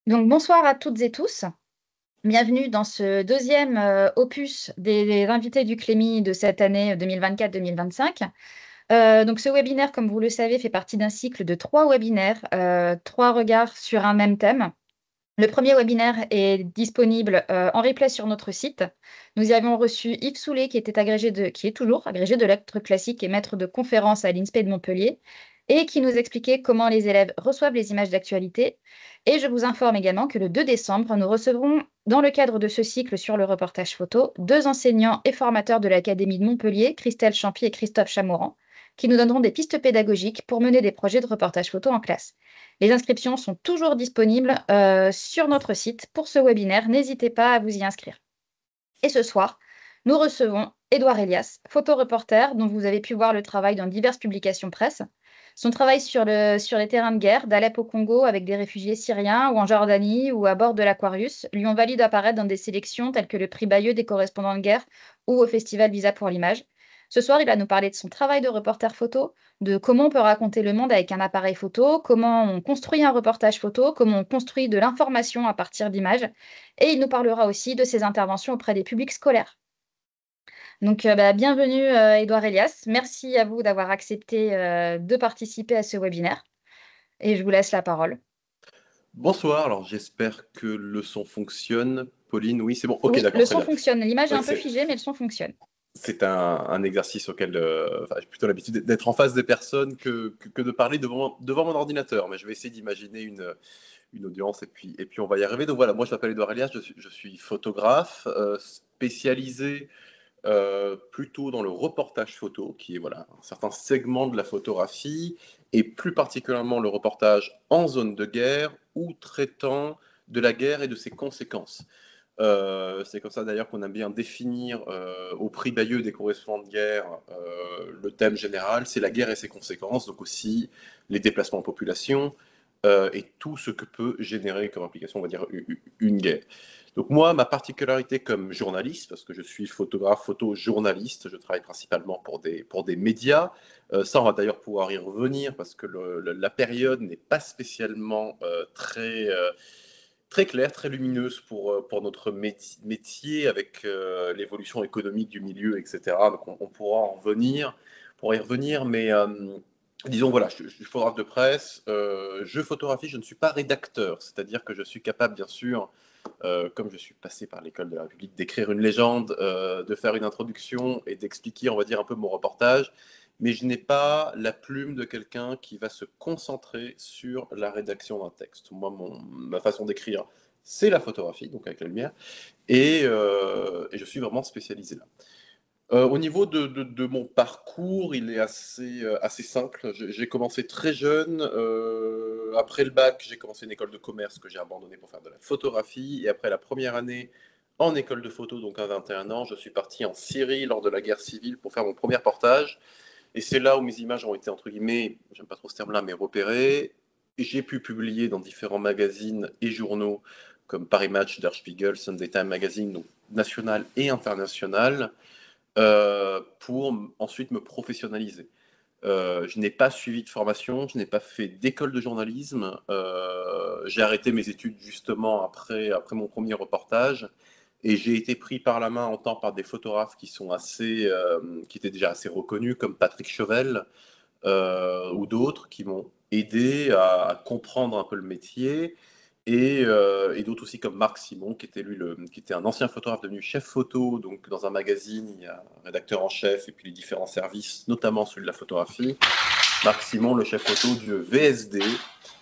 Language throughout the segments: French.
Donc bonsoir à toutes et tous. Bienvenue dans ce deuxième opus des invités du Clémy de cette année 2024-2025. Donc ce webinaire, comme vous le savez, fait partie d'un cycle de 3 webinaires, 3 regards sur un même thème. Le premier webinaire est disponible en replay sur notre site. Nous y avions reçu Yves Soulet, qui est toujours agrégé de lettres classiques et maître de conférences à l'INSPE de Montpellier, et qui nous expliquait comment les élèves reçoivent les images d'actualité. Et je vous informe également que le 2 décembre, nous recevrons, dans le cadre de ce cycle sur le reportage photo, 2 enseignants et formateurs de l'Académie de Montpellier, Christelle Champy et Christophe Chamorant, qui nous donneront des pistes pédagogiques pour mener des projets de reportage photo en classe. Les inscriptions sont toujours disponibles sur notre site pour ce webinaire. N'hésitez pas à vous y inscrire. Et ce soir, nous recevons Édouard Elias, photoreporter dont vous avez pu voir le travail dans diverses publications presse. Son travail sur les terrains de guerre d'Alep au Congo avec des réfugiés syriens ou en Jordanie ou à bord de l'Aquarius lui ont valu d'apparaître dans des sélections telles que le prix Bayeux des correspondants de guerre ou au festival Visa pour l'image. Ce soir, il va nous parler de son travail de reporter photo, de comment on peut raconter le monde avec un appareil photo, comment on construit un reportage photo, comment on construit de l'information à partir d'images. Et il nous parlera aussi de ses interventions auprès des publics scolaires. Donc, bienvenue, Édouard Elias. Merci à vous d'avoir accepté de participer à ce webinaire. Et je vous laisse la parole. Bonsoir, alors j'espère que le son fonctionne. Pauline, oui, c'est bon. Ok, Oui, le d'accord, très son bien. fonctionne. L'image est Ouais, un peu figée, mais le son fonctionne. c'est un exercice auquel j'ai plutôt l'habitude d'être en face des personnes que de parler devant mon ordinateur. Mais je vais essayer d'imaginer une audience et puis on va y arriver. Donc voilà, moi je m'appelle Edouard Elias, je suis photographe spécialisé plutôt dans le reportage photo, qui est voilà, un certain segment de la photographie, et plus particulièrement le reportage en zone de guerre ou traitant de la guerre et de ses conséquences. C'est comme ça d'ailleurs qu'on aime bien définir au prix Bayeux des correspondants de guerre le thème général, c'est la guerre et ses conséquences, donc aussi les déplacements en population et tout ce que peut générer comme implication, on va dire, une guerre. Donc moi, ma particularité comme journaliste, parce que je suis photographe, photojournaliste, je travaille principalement pour des médias, ça on va d'ailleurs pouvoir y revenir, parce que la période n'est pas spécialement très claire, très lumineuse pour notre métier avec l'évolution économique du milieu, etc. Donc on pourra y revenir, mais disons voilà, je suis photographe de presse, je photographie, je ne suis pas rédacteur, c'est-à-dire que je suis capable bien sûr, comme je suis passé par l'école de la République, d'écrire une légende, de faire une introduction et d'expliquer, on va dire, un peu mon reportage, mais je n'ai pas la plume de quelqu'un qui va se concentrer sur la rédaction d'un texte. Moi, ma façon d'écrire, c'est la photographie, donc avec la lumière, et je suis vraiment spécialisé là. Au niveau de mon parcours, il est assez simple. J'ai commencé très jeune. Après le bac, j'ai commencé une école de commerce que j'ai abandonnée pour faire de la photographie. Et après la première année en école de photo, donc à 21 ans, je suis parti en Syrie lors de la guerre civile pour faire mon premier reportage. Et c'est là où mes images ont été, entre guillemets, j'aime pas trop ce terme-là, mais repérées. Et j'ai pu publier dans différents magazines et journaux comme Paris Match, Der Spiegel, Sunday Times Magazine, donc national et international, pour ensuite me professionnaliser. Je n'ai pas suivi de formation, je n'ai pas fait d'école de journalisme. J'ai arrêté mes études justement après mon premier reportage. Et j'ai été pris par la main en temps par des photographes qui étaient déjà assez reconnus, comme Patrick Chauvel ou d'autres, qui m'ont aidé à comprendre un peu le métier. Et d'autres aussi comme Marc Simon, qui était un ancien photographe devenu chef photo, donc dans un magazine, il y a un rédacteur en chef et puis les différents services, notamment celui de la photographie. Marc Simon, le chef photo du VSD.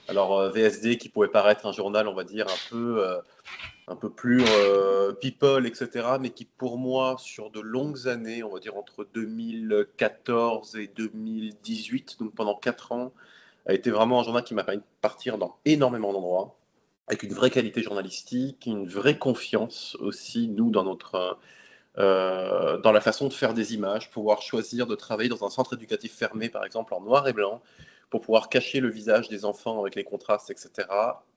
Alors VSD qui pouvait paraître un journal, on va dire, un peu plus people, etc., mais qui pour moi, sur de longues années, on va dire entre 2014 et 2018, donc pendant 4 ans, a été vraiment un journal qui m'a permis de partir dans énormément d'endroits, avec une vraie qualité journalistique, une vraie confiance aussi, nous, dans la façon de faire des images, pouvoir choisir de travailler dans un centre éducatif fermé, par exemple, en noir et blanc, pour pouvoir cacher le visage des enfants avec les contrastes, etc.,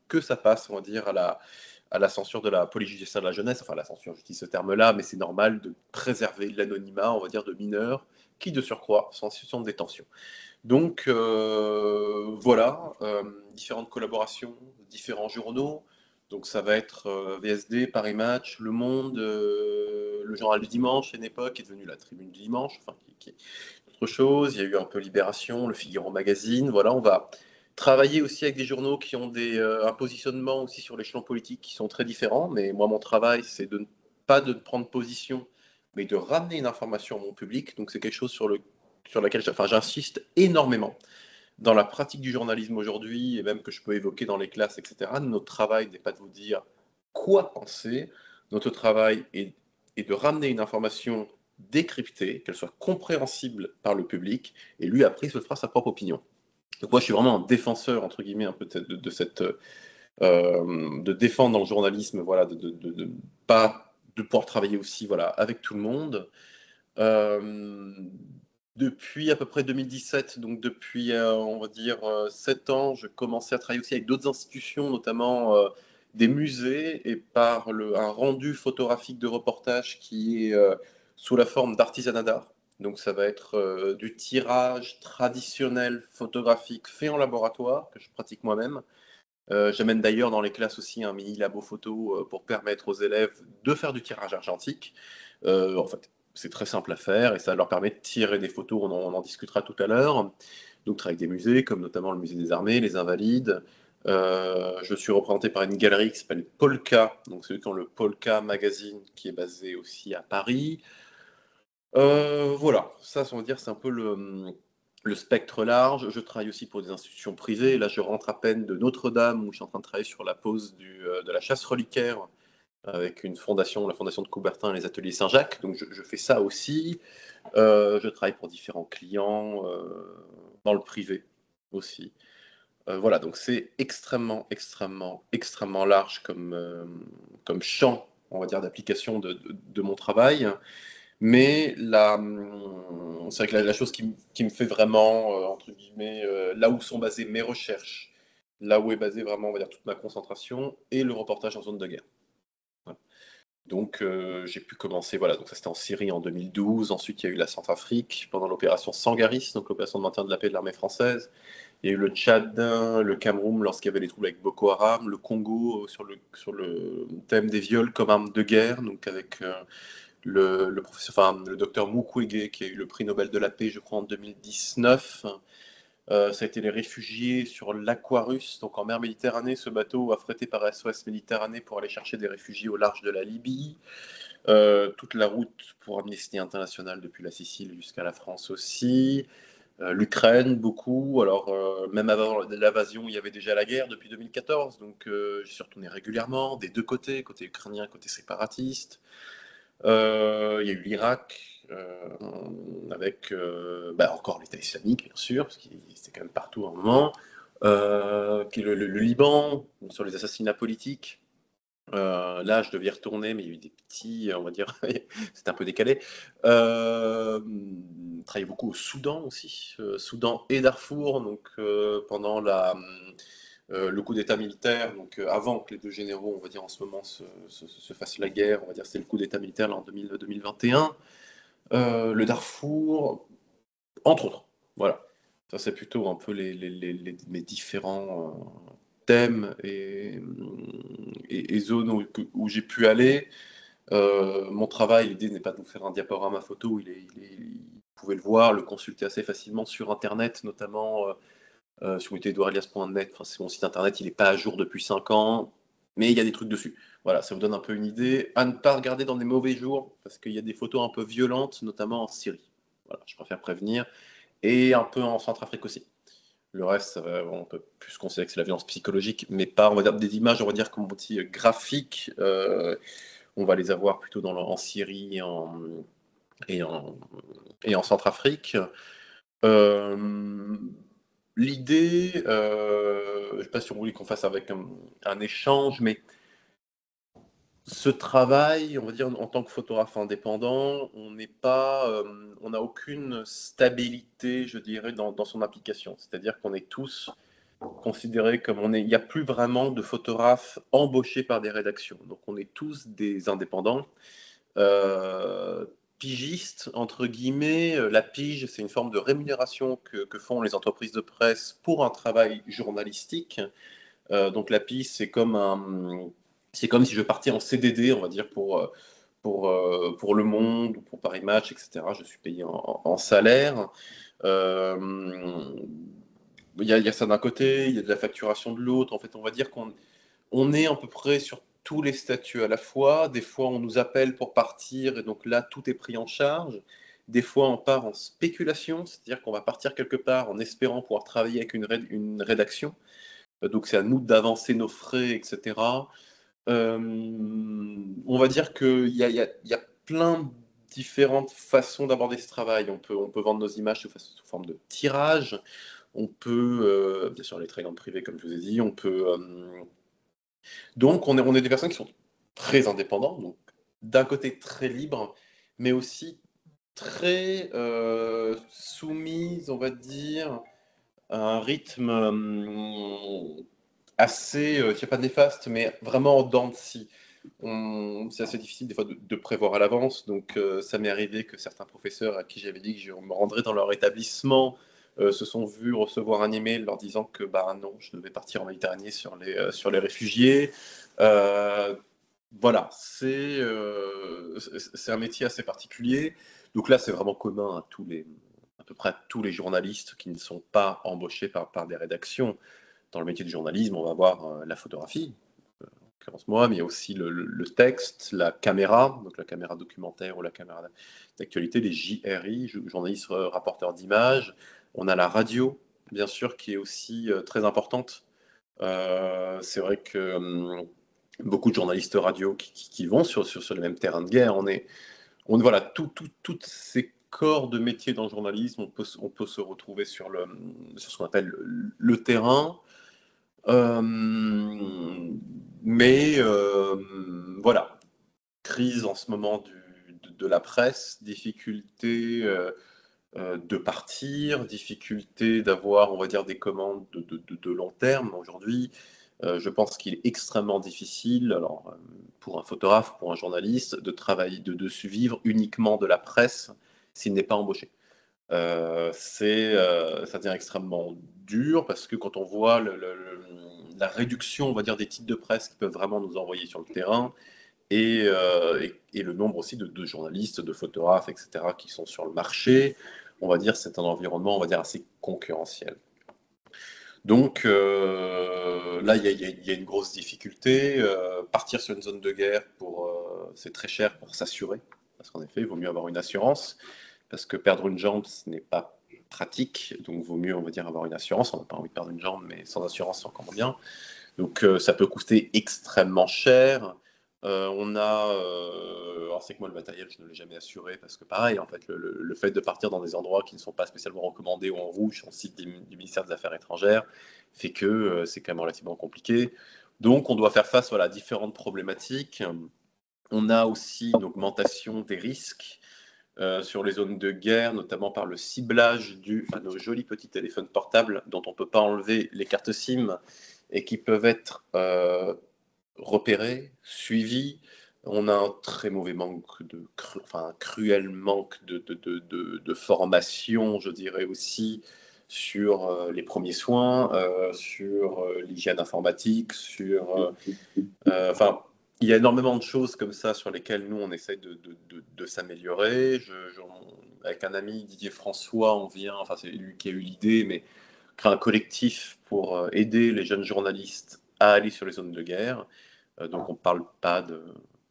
que ça passe, on va dire, à la censure de la police judiciaire de la jeunesse, enfin la censure, j'utilise ce terme-là, mais c'est normal de préserver l'anonymat, on va dire, de mineurs qui, de surcroît, sont en situation de détention. Donc voilà, différentes collaborations, différents journaux, Donc ça va être VSD, Paris Match, Le Monde, le journal du dimanche à une époque, qui est devenu la Tribune du dimanche, enfin, qui est autre chose. Il y a eu un peu Libération, le Figaro Magazine. Voilà, on va travailler aussi avec des journaux qui ont un positionnement aussi sur l'échelon politique qui sont très différents. Mais moi, mon travail, c'est pas de prendre position, mais de ramener une information à mon public. Donc c'est quelque chose sur laquelle j'insiste énormément. Dans la pratique du journalisme aujourd'hui, et même que je peux évoquer dans les classes, etc., notre travail n'est pas de vous dire quoi penser. Notre travail est de ramener une information décryptée, qu'elle soit compréhensible par le public, et lui, après, il se fera sa propre opinion. Donc moi, je suis vraiment un défenseur, entre guillemets, un peu de cette... de défendre dans le journalisme, voilà, pas de pouvoir travailler aussi, voilà, avec tout le monde. Euh, Depuis à peu près 2017, donc depuis, on va dire, 7 ans, je commençais à travailler aussi avec d'autres institutions, notamment des musées, et par un rendu photographique de reportage qui est sous la forme d'artisanat d'art. Donc ça va être du tirage traditionnel photographique fait en laboratoire, que je pratique moi-même. J'amène d'ailleurs dans les classes aussi un mini labo photo pour permettre aux élèves de faire du tirage argentique. En fait, c'est très simple à faire et ça leur permet de tirer des photos, on en discutera tout à l'heure. Donc, travaille avec des musées comme notamment le musée des Armées, les Invalides. Je suis représenté par une galerie qui s'appelle Polka, donc ceux qui ont le Polka Magazine qui est basé aussi à Paris. Voilà, ça, on va dire, c'est un peu le spectre large. Je travaille aussi pour des institutions privées. Là, je rentre à peine de Notre-Dame, où je suis en train de travailler sur la pose de la chasse reliquaire avec une fondation, la fondation de Coubertin et les ateliers Saint-Jacques. Donc, je fais ça aussi. Je travaille pour différents clients dans le privé aussi. Voilà, donc c'est extrêmement, extrêmement, extrêmement large comme champ, on va dire, d'application de mon travail. Mais c'est vrai que la chose qui me fait vraiment, entre guillemets, là où sont basées mes recherches, là où est basée vraiment, on va dire, toute ma concentration, et le reportage en zone de guerre. Voilà. Donc j'ai pu commencer, voilà, donc ça c'était en Syrie en 2012, ensuite il y a eu la Centrafrique pendant l'opération Sangaris, donc l'opération de maintien de la paix de l'armée française. Il y a eu le Tchad, le Cameroun lorsqu'il y avait les troubles avec Boko Haram, le Congo sur le thème des viols comme arme de guerre, donc avec le docteur Mukwege, qui a eu le prix Nobel de la paix, je crois, en 2019. Ça a été les réfugiés sur l'Aquarius, donc en mer Méditerranée, ce bateau affrété par SOS Méditerranée pour aller chercher des réfugiés au large de la Libye. Toute la route pour Amnesty International depuis la Sicile jusqu'à la France aussi. L'Ukraine, beaucoup. Alors, même avant l'invasion, il y avait déjà la guerre depuis 2014, donc j'y suis retourné régulièrement, des deux côtés, côté ukrainien, côté séparatiste. Il y a eu l'Irak, avec encore l'État islamique, bien sûr, parce qu'il était quand même partout à un moment. Puis le Liban, sur les assassinats politiques. Là, je devais y retourner, mais il y a eu des petits, on va dire, c'était un peu décalé. Travaillé beaucoup au Soudan aussi, Soudan et Darfour, donc pendant le coup d'État militaire, donc avant que les deux généraux, on va dire en ce moment, se fassent la guerre, on va dire c'était le coup d'État militaire là, en 2021. Le Darfour, entre autres. Voilà. Ça, c'est plutôt un peu mes différents thèmes et zones où j'ai pu aller. Mon travail, l'idée n'est pas de vous faire un diaporama photo, vous pouvez le voir, le consulter assez facilement sur Internet, notamment sur edouardelias.net. Enfin, c'est mon site Internet, il n'est pas à jour depuis 5 ans, mais il y a des trucs dessus. Voilà, ça vous donne un peu une idée. À ne pas regarder dans des mauvais jours, parce qu'il y a des photos un peu violentes, notamment en Syrie. Voilà, je préfère prévenir. Et un peu en Centrafrique aussi. Le reste, on peut plus considérer que c'est la violence psychologique, mais pas, on va dire, des images, on va dire, comme on dit, graphiques. On va les avoir plutôt en Syrie et en Centrafrique. L'idée, je ne sais pas si on voulait qu'on fasse avec un échange, mais ce travail, on va dire, en tant que photographe indépendant, on n'a aucune stabilité, je dirais, dans son application. C'est-à-dire qu'on est tous considérés comme il n'y a plus vraiment de photographes embauchés par des rédactions. Donc on est tous des indépendants. Pigistes, entre guillemets, la pige, c'est une forme de rémunération que font les entreprises de presse pour un travail journalistique. Donc l'API, c'est comme si je partais en CDD, on va dire, pour Le Monde ou pour Paris Match, etc. Je suis payé en salaire. Il y a ça d'un côté, il y a de la facturation de l'autre. En fait, on va dire qu'on est à peu près sur tous les statuts à la fois. Des fois, on nous appelle pour partir et donc là, tout est pris en charge. Des fois, on part en spéculation, c'est-à-dire qu'on va partir quelque part en espérant pouvoir travailler avec une rédaction. Donc, c'est à nous d'avancer nos frais, etc. On va dire qu'il y a plein de différentes façons d'aborder ce travail. On peut vendre nos images sous forme de tirage. On peut, bien sûr, les très en privé, comme je vous ai dit. Donc, on est des personnes qui sont très indépendantes, donc d'un côté très libres, mais aussi très soumises, on va dire, à un rythme assez, je ne sais pas néfaste, mais vraiment en dents de scie. C'est assez difficile des fois de prévoir à l'avance, donc ça m'est arrivé que certains professeurs à qui j'avais dit que je me rendrais dans leur établissement se sont vus recevoir un email leur disant que bah non, je devais partir en Méditerranée sur les réfugiés. Euh, voilà, c'est un métier assez particulier. Donc là, c'est vraiment commun à peu près à tous les journalistes qui ne sont pas embauchés par des rédactions. Dans le métier du journalisme, on va voir la photographie, en l'occurrence moi, mais il y a aussi le texte, la caméra, donc la caméra documentaire ou la caméra d'actualité, les JRI, journalistes rapporteurs d'images. On a la radio, bien sûr, qui est aussi très importante. C'est vrai que beaucoup de journalistes radio qui vont sur les mêmes terrains de guerre, voilà, toutes ces corps de métier dans le journalisme, on peut se retrouver sur ce qu'on appelle le terrain. Euh, voilà, crise en ce moment de la presse, difficulté de partir, difficulté d'avoir, on va dire, des commandes de long terme. Aujourd'hui, je pense qu'il est extrêmement difficile, alors, pour un photographe, pour un journaliste, de travailler, de survivre uniquement de la presse s'il n'est pas embauché. Ça devient extrêmement dur parce que quand on voit la réduction, on va dire, des titres de presse qui peuvent vraiment nous envoyer sur le terrain et le nombre aussi de journalistes, de photographes, etc., qui sont sur le marché, on va dire, c'est un environnement, on va dire, assez concurrentiel. Donc là, il y a une grosse difficulté. Partir sur une zone de guerre, c'est très cher pour s'assurer, parce qu'en effet, il vaut mieux avoir une assurance, parce que perdre une jambe, ce n'est pas pratique, donc vaut mieux, on va dire, avoir une assurance. On n'a pas envie de perdre une jambe, mais sans assurance, c'est encore moins bien. Donc ça peut coûter extrêmement cher. Alors c'est que moi le matériel je ne l'ai jamais assuré parce que pareil en fait le fait de partir dans des endroits qui ne sont pas spécialement recommandés ou en rouge sur le site du ministère des Affaires étrangères fait que c'est quand même relativement compliqué. Donc on doit faire face voilà, à différentes problématiques. On a aussi une augmentation des risques sur les zones de guerre, notamment par le ciblage dû à nos jolis petits téléphones portables dont on ne peut pas enlever les cartes SIM et qui peuvent être repérés, suivis. On a un très mauvais manque un cruel manque de formation, je dirais aussi, sur les premiers soins, sur l'hygiène informatique, enfin, il y a énormément de choses comme ça sur lesquelles nous, on essaye de s'améliorer. Avec un ami, Didier François, on vient, enfin c'est lui qui a eu l'idée, mais créer un collectif pour aider les jeunes journalistes à aller sur les zones de guerre. Donc on ne parle pas de...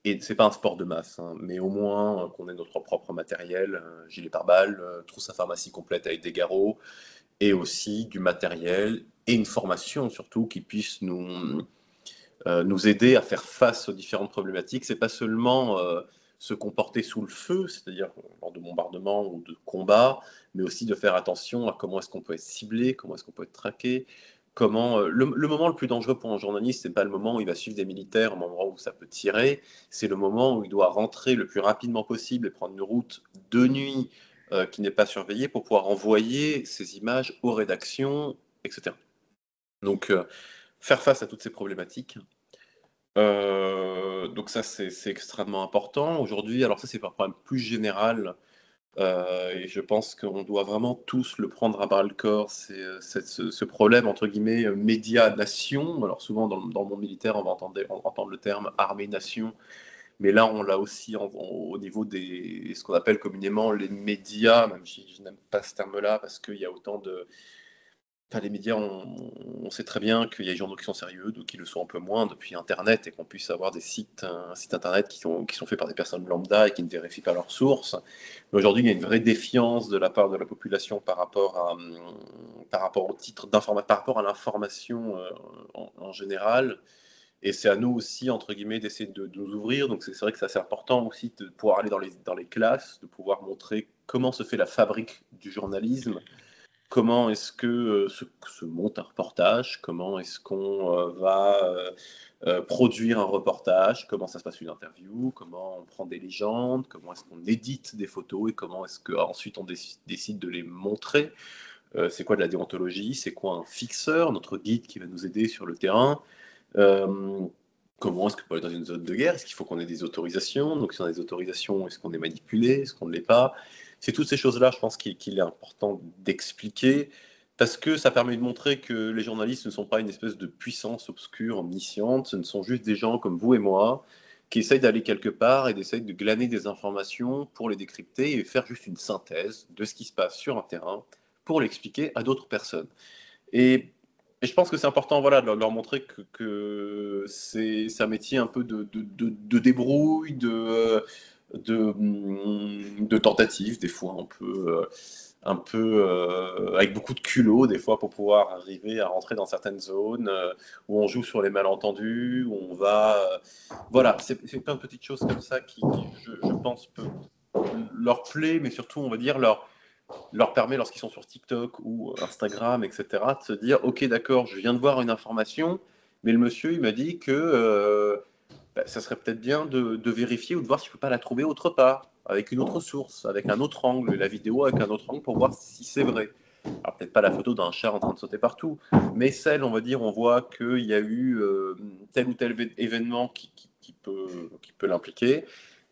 Et c'est pas un sport de masse, hein, mais au moins qu'on ait notre propre matériel, gilet pare-balles, trousse à pharmacie complète avec des garrots, et aussi du matériel et une formation surtout qui puisse nous aider à faire face aux différentes problématiques. C'est pas seulement se comporter sous le feu, c'est-à-dire lors de bombardements ou de combats, mais aussi de faire attention à comment est-ce qu'on peut être ciblé, comment est-ce qu'on peut être traqué, le moment le plus dangereux pour un journaliste, c'est pas le moment où il va suivre des militaires, au moment où ça peut tirer, c'est le moment où il doit rentrer le plus rapidement possible et prendre une route de nuit qui n'est pas surveillée pour pouvoir envoyer ces images aux rédactions, etc. Donc, faire face à toutes ces problématiques. Donc ça, c'est extrêmement important. Aujourd'hui, alors ça, c'est un problème plus général Et je pense qu'on doit vraiment tous le prendre à bras le corps, ce problème, entre guillemets, média-nation. Alors souvent, dans le monde militaire, on va entendre le terme armée-nation, mais là, on l'a aussi au niveau des ce qu'on appelle communément les médias, même si je n'aime pas ce terme-là, parce qu'il y a autant de... Enfin, les médias, on sait très bien qu'il y a des journaux qui sont sérieux, d'autres qui le sont un peu moins depuis Internet, et qu'on puisse avoir des sites, un site Internet qui sont faits par des personnes lambda et qui ne vérifient pas leurs sources. Mais aujourd'hui, il y a une vraie défiance de la part de la population par rapport au titre d'information, par rapport à l'information en général. Et c'est à nous aussi, entre guillemets, d'essayer de nous ouvrir. Donc c'est vrai que c'est assez important aussi de pouvoir aller dans les classes, de pouvoir montrer comment se fait la fabrique du journalisme. Comment est-ce que se monte un reportage? Comment est-ce qu'on va produire un reportage? Comment ça se passe une interview? Comment on prend des légendes? Comment est-ce qu'on édite des photos? Et comment est-ce qu'ensuite on décide de les montrer? C'est quoi de la déontologie? C'est quoi un fixeur? Notre guide qui va nous aider sur le terrain? Euh, Comment est-ce qu'on peut aller dans une zone de guerre? Est-ce qu'il faut qu'on ait des autorisations? Donc, si on a des autorisations, est-ce qu'on est manipulé? Est-ce qu'on ne l'est pas? C'est toutes ces choses-là, je pense qu'il est important d'expliquer, parce que ça permet de montrer que les journalistes ne sont pas une espèce de puissance obscure, omnisciente, ce ne sont juste des gens comme vous et moi, qui essayent d'aller quelque part et d'essayer de glaner des informations pour les décrypter et faire juste une synthèse de ce qui se passe sur un terrain pour l'expliquer à d'autres personnes. Et, et je pense que c'est important, voilà, de leur montrer que c'est un métier un peu de débrouille, de tentative, des fois un peu avec beaucoup de culot, des fois, pour pouvoir arriver à rentrer dans certaines zones où on joue sur les malentendus, où on va... voilà, c'est plein de petites choses comme ça je pense, leur plaît, mais surtout, on va dire, leur permet, lorsqu'ils sont sur TikTok ou Instagram, etc., de se dire, OK, d'accord, je viens de voir une information, mais le monsieur, il m'a dit que ça serait peut-être bien de vérifier ou de voir si je ne peux pas la trouver autre part, avec une autre source, avec un autre angle, la vidéo avec un autre angle, pour voir si c'est vrai. Alors peut-être pas la photo d'un chat en train de sauter partout, mais celle, on va dire, on voit qu'il y a eu tel ou tel événement qui peut l'impliquer.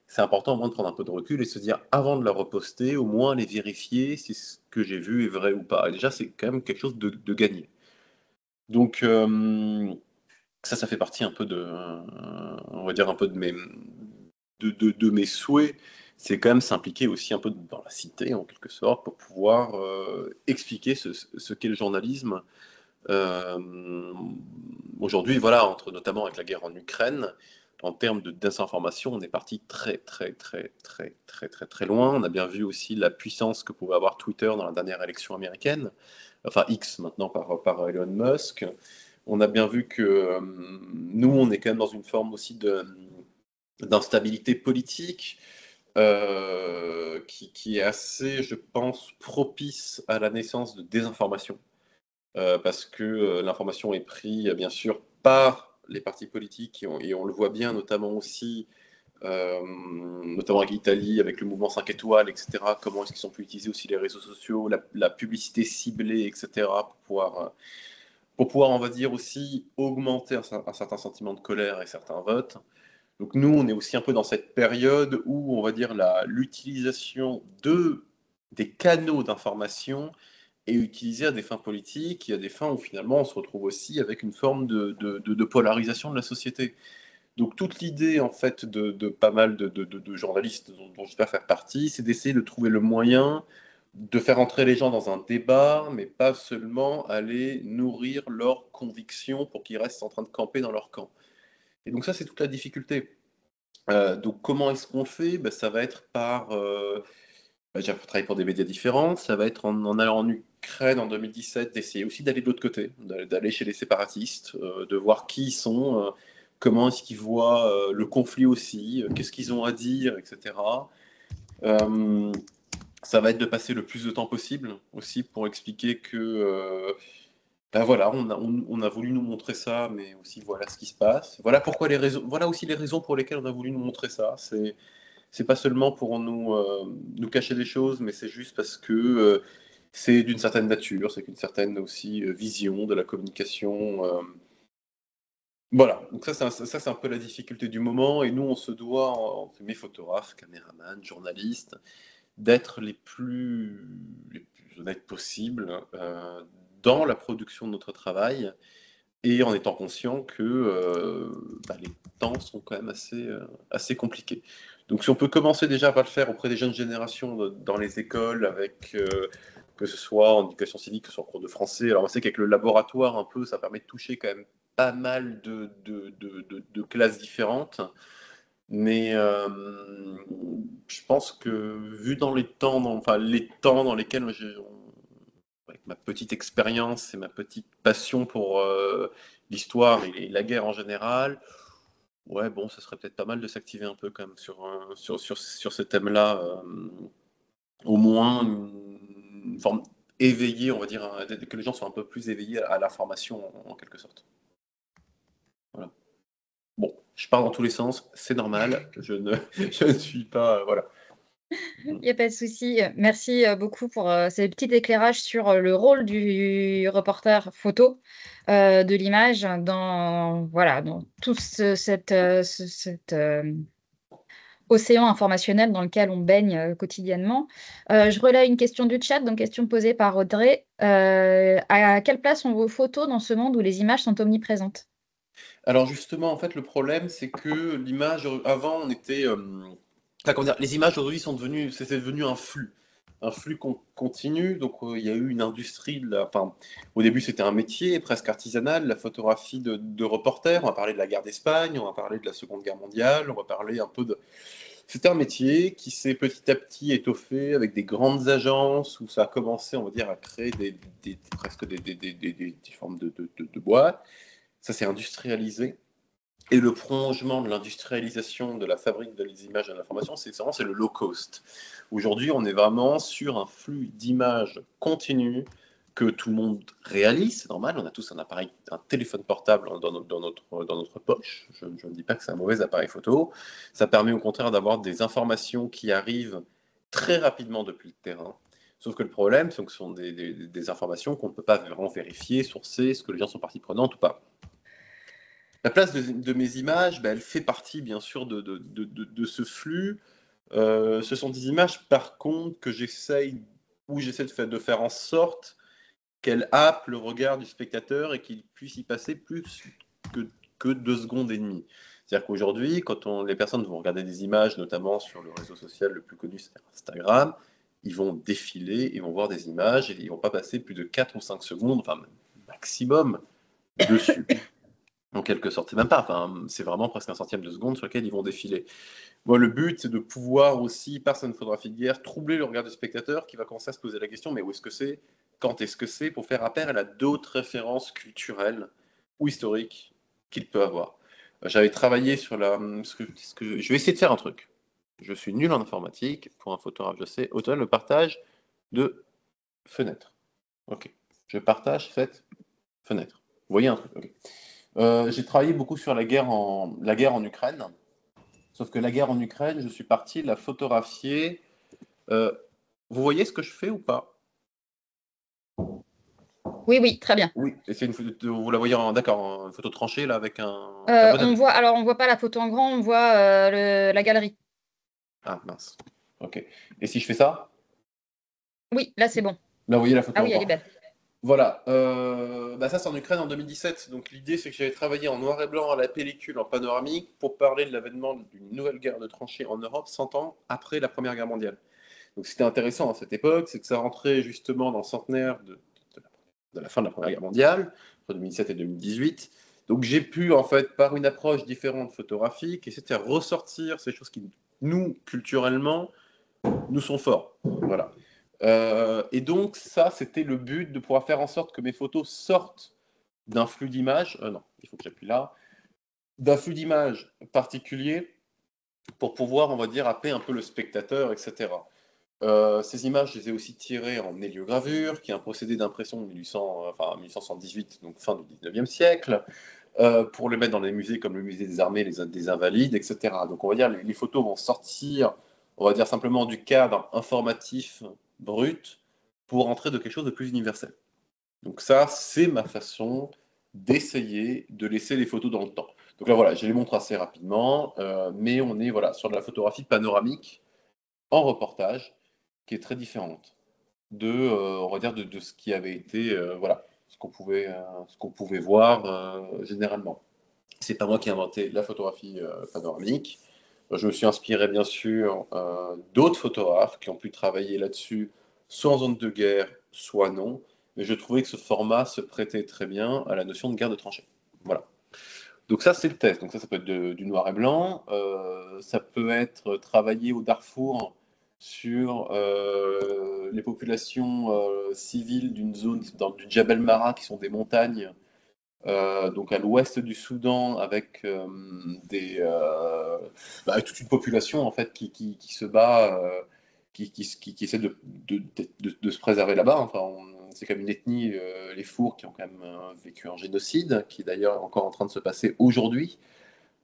C'est important au moins de prendre un peu de recul et se dire, avant de la reposter, au moins les vérifier si ce que j'ai vu est vrai ou pas. Et déjà, c'est quand même quelque chose de gagné. Donc, ça fait partie un peu on va dire un peu de mes souhaits. C'est quand même s'impliquer aussi un peu dans la cité, en quelque sorte, pour pouvoir expliquer ce qu'est le journalisme. Aujourd'hui, voilà, notamment avec la guerre en Ukraine, en termes de désinformation, on est parti très loin. On a bien vu aussi la puissance que pouvait avoir Twitter dans la dernière élection américaine, enfin X maintenant par Elon Musk. On a bien vu que nous, on est quand même dans une forme aussi d'instabilité politique qui est assez, je pense, propice à la naissance de désinformation. Parce que l'information est prise, bien sûr, par les partis politiques, et on le voit bien, notamment aussi, notamment avec l'Italie, avec le mouvement 5 étoiles, etc. Comment est-ce qu'ils sont pu utiliser aussi les réseaux sociaux, la publicité ciblée, etc., pour pouvoir, on va dire, aussi augmenter un certain sentiment de colère et certains votes. Donc nous, on est aussi un peu dans cette période où, on va dire, l'utilisation des canaux d'information est utilisée à des fins politiques et à des fins où finalement on se retrouve aussi avec une forme de polarisation de la société. Donc toute l'idée en fait de pas mal de journalistes dont j'espère faire partie, c'est d'essayer de trouver le moyen de faire entrer les gens dans un débat, mais pas seulement aller nourrir leurs convictions pour qu'ils restent en train de camper dans leur camp. Et donc ça, c'est toute la difficulté. Donc comment est-ce qu'on le fait? Ben, ça va être par... j'ai travaillé pour des médias différents, ça va être en allant en Ukraine en 2017, d'essayer aussi d'aller de l'autre côté, d'aller chez les séparatistes, de voir qui ils sont, comment est-ce qu'ils voient le conflit aussi, qu'est-ce qu'ils ont à dire, etc. Euh, Ça va être de passer le plus de temps possible aussi pour expliquer que ben voilà, on a voulu nous montrer ça, mais aussi voilà ce qui se passe. Voilà pourquoi voilà aussi les raisons pour lesquelles on a voulu nous montrer ça. C'est pas seulement pour nous cacher des choses, mais c'est juste parce que c'est d'une certaine nature, c'est qu'une certaine aussi vision de la communication. Voilà, donc c'est un peu la difficulté du moment, et nous on se doit, en photographes, caméramans, journalistes, d'être les plus honnêtes possibles dans la production de notre travail et en étant conscient que les temps sont quand même assez compliqués. Donc si on peut commencer déjà par le faire auprès des jeunes générations dans les écoles, avec que ce soit en éducation civique, que ce soit en cours de français. Alors on sait qu'avec le laboratoire un peu, ça permet de toucher quand même pas mal de classes différentes. Mais je pense que vu dans les temps, les temps dans lesquels avec ma petite expérience et ma petite passion pour l'histoire et la guerre en général, ouais, bon, ça serait peut-être pas mal de s'activer un peu quand même sur ce thème-là, au moins une forme éveillée, on va dire, que les gens soient un peu plus éveillés à l'information en quelque sorte. Voilà. Bon, je pars dans tous les sens, c'est normal, je ne suis pas, voilà. Il n'y a pas de souci. Merci beaucoup pour ces petits éclairages sur le rôle du reporter photo, de l'image dans tout cet océan informationnel dans lequel on baigne quotidiennement. Je relais une question du chat, donc question posée par Audrey. À quelle place ont vos photos dans ce monde où les images sont omniprésentes? Alors justement, en fait, le problème, c'est que l'image, avant, on était... comment dire, les images aujourd'hui c'est devenu un flux continu. Donc il y a eu une industrie, au début c'était un métier presque artisanal, la photographie de reporter. On va parler de la guerre d'Espagne, on va parler de la Seconde Guerre mondiale, on va parler un peu de... C'était un métier qui s'est petit à petit étoffé avec des grandes agences où ça a commencé, on va dire, à créer presque des formes de boîtes. Ça s'est industrialisé. Et le prolongement de l'industrialisation de la fabrique des images et de l'information, c'est le low cost. Aujourd'hui, on est vraiment sur un flux d'images continu que tout le monde réalise, c'est normal, on a tous un appareil, un téléphone portable dans notre poche. Je ne dis pas que c'est un mauvais appareil photo. Ça permet au contraire d'avoir des informations qui arrivent très rapidement depuis le terrain. Sauf que le problème, c'est que ce sont des informations qu'on ne peut pas vraiment vérifier, sourcer, est-ce que les gens sont partie prenante ou pas. La place de mes images, elle fait partie bien sûr de ce flux. Ce sont des images par contre que j'essaie de faire en sorte qu'elles happent le regard du spectateur et qu'il puisse y passer plus que 2 secondes et demie. C'est-à-dire qu'aujourd'hui, quand les personnes vont regarder des images, notamment sur le réseau social le plus connu, c'est Instagram, ils vont défiler, ils vont voir des images et ils ne vont pas passer plus de 4 ou 5 secondes, enfin maximum, dessus. En quelque sorte, c'est même pas, c'est vraiment presque un centième de seconde sur lequel ils vont défiler. Moi, le but, c'est de pouvoir aussi, par cette photographie de guerre, troubler le regard du spectateur qui va commencer à se poser la question, mais où est-ce que c'est, quand est-ce que c'est, pour faire appel à d'autres références culturelles ou historiques qu'il peut avoir. J'avais travaillé sur je vais essayer de faire un truc. Je suis nul en informatique, pour un photographe, je sais, autant le partage de fenêtres. Ok, je partage cette fenêtre. Vous voyez un truc, ok. J'ai travaillé beaucoup sur la guerre en Ukraine. Sauf que la guerre en Ukraine, je suis parti la photographier. Vous voyez ce que je fais ou pas? Oui, oui, très bien. Oui, et c'est une photo, vous la voyez d'accord, une photo tranchée là avec un On voit pas la photo en grand, on voit la galerie. Ah mince. Ok. Et si je fais ça? Oui, là c'est bon. Là, vous voyez la photo Ah en oui, elle est grand. belle. Voilà. Ça, c'est en Ukraine en 2017. Donc l'idée, c'est que j'avais travaillé en noir et blanc à la pellicule, en panoramique, pour parler de l'avènement d'une nouvelle guerre de tranchées en Europe 100 ans après la Première Guerre mondiale. Donc c'était intéressant à cette époque, c'est que ça rentrait justement dans le centenaire de la fin de la Première Guerre mondiale, entre 2007 et 2018. Donc j'ai pu, en fait, par une approche différente photographique, essayer de faire ressortir ces choses qui, nous, culturellement, nous sont forts. Voilà. Et donc ça, c'était le but, de pouvoir faire en sorte que mes photos sortent d'un flux d'images, non, il faut que j'appuie là, d'un flux d'images particulier pour pouvoir, on va dire, happer un peu le spectateur, etc. Ces images, je les ai aussi tirées en héliogravure, qui est un procédé d'impression de 1878, donc fin du 19e siècle, pour les mettre dans les musées comme le musée des armées, des invalides, etc. Donc on va dire les photos vont sortir, on va dire simplement du cadre informatif brut pour entrer de quelque chose de plus universel. Donc ça, c'est ma façon d'essayer de laisser les photos dans le temps. Donc là voilà, je les montre assez rapidement, mais on est voilà sur de la photographie panoramique en reportage. qui est très différente on va dire, de ce qui avait été, voilà, ce qu'on pouvait voir généralement. C'est pas moi qui ai inventé la photographie panoramique. Je me suis inspiré bien sûr d'autres photographes qui ont pu travailler là-dessus, soit en zone de guerre, soit non. Mais je trouvais que ce format se prêtait très bien à la notion de guerre de tranchée. Voilà. Donc ça, c'est le test. Donc ça peut être du noir et blanc. Ça peut être travaillé au Darfour sur les populations civiles d'une zone, du Djebel Mara, qui sont des montagnes, donc à l'ouest du Soudan, avec toute une population en fait qui se bat, qui essaie de se préserver là-bas. Enfin, c'est comme une ethnie, les Fours, qui ont quand même vécu un génocide, qui est d'ailleurs encore en train de se passer aujourd'hui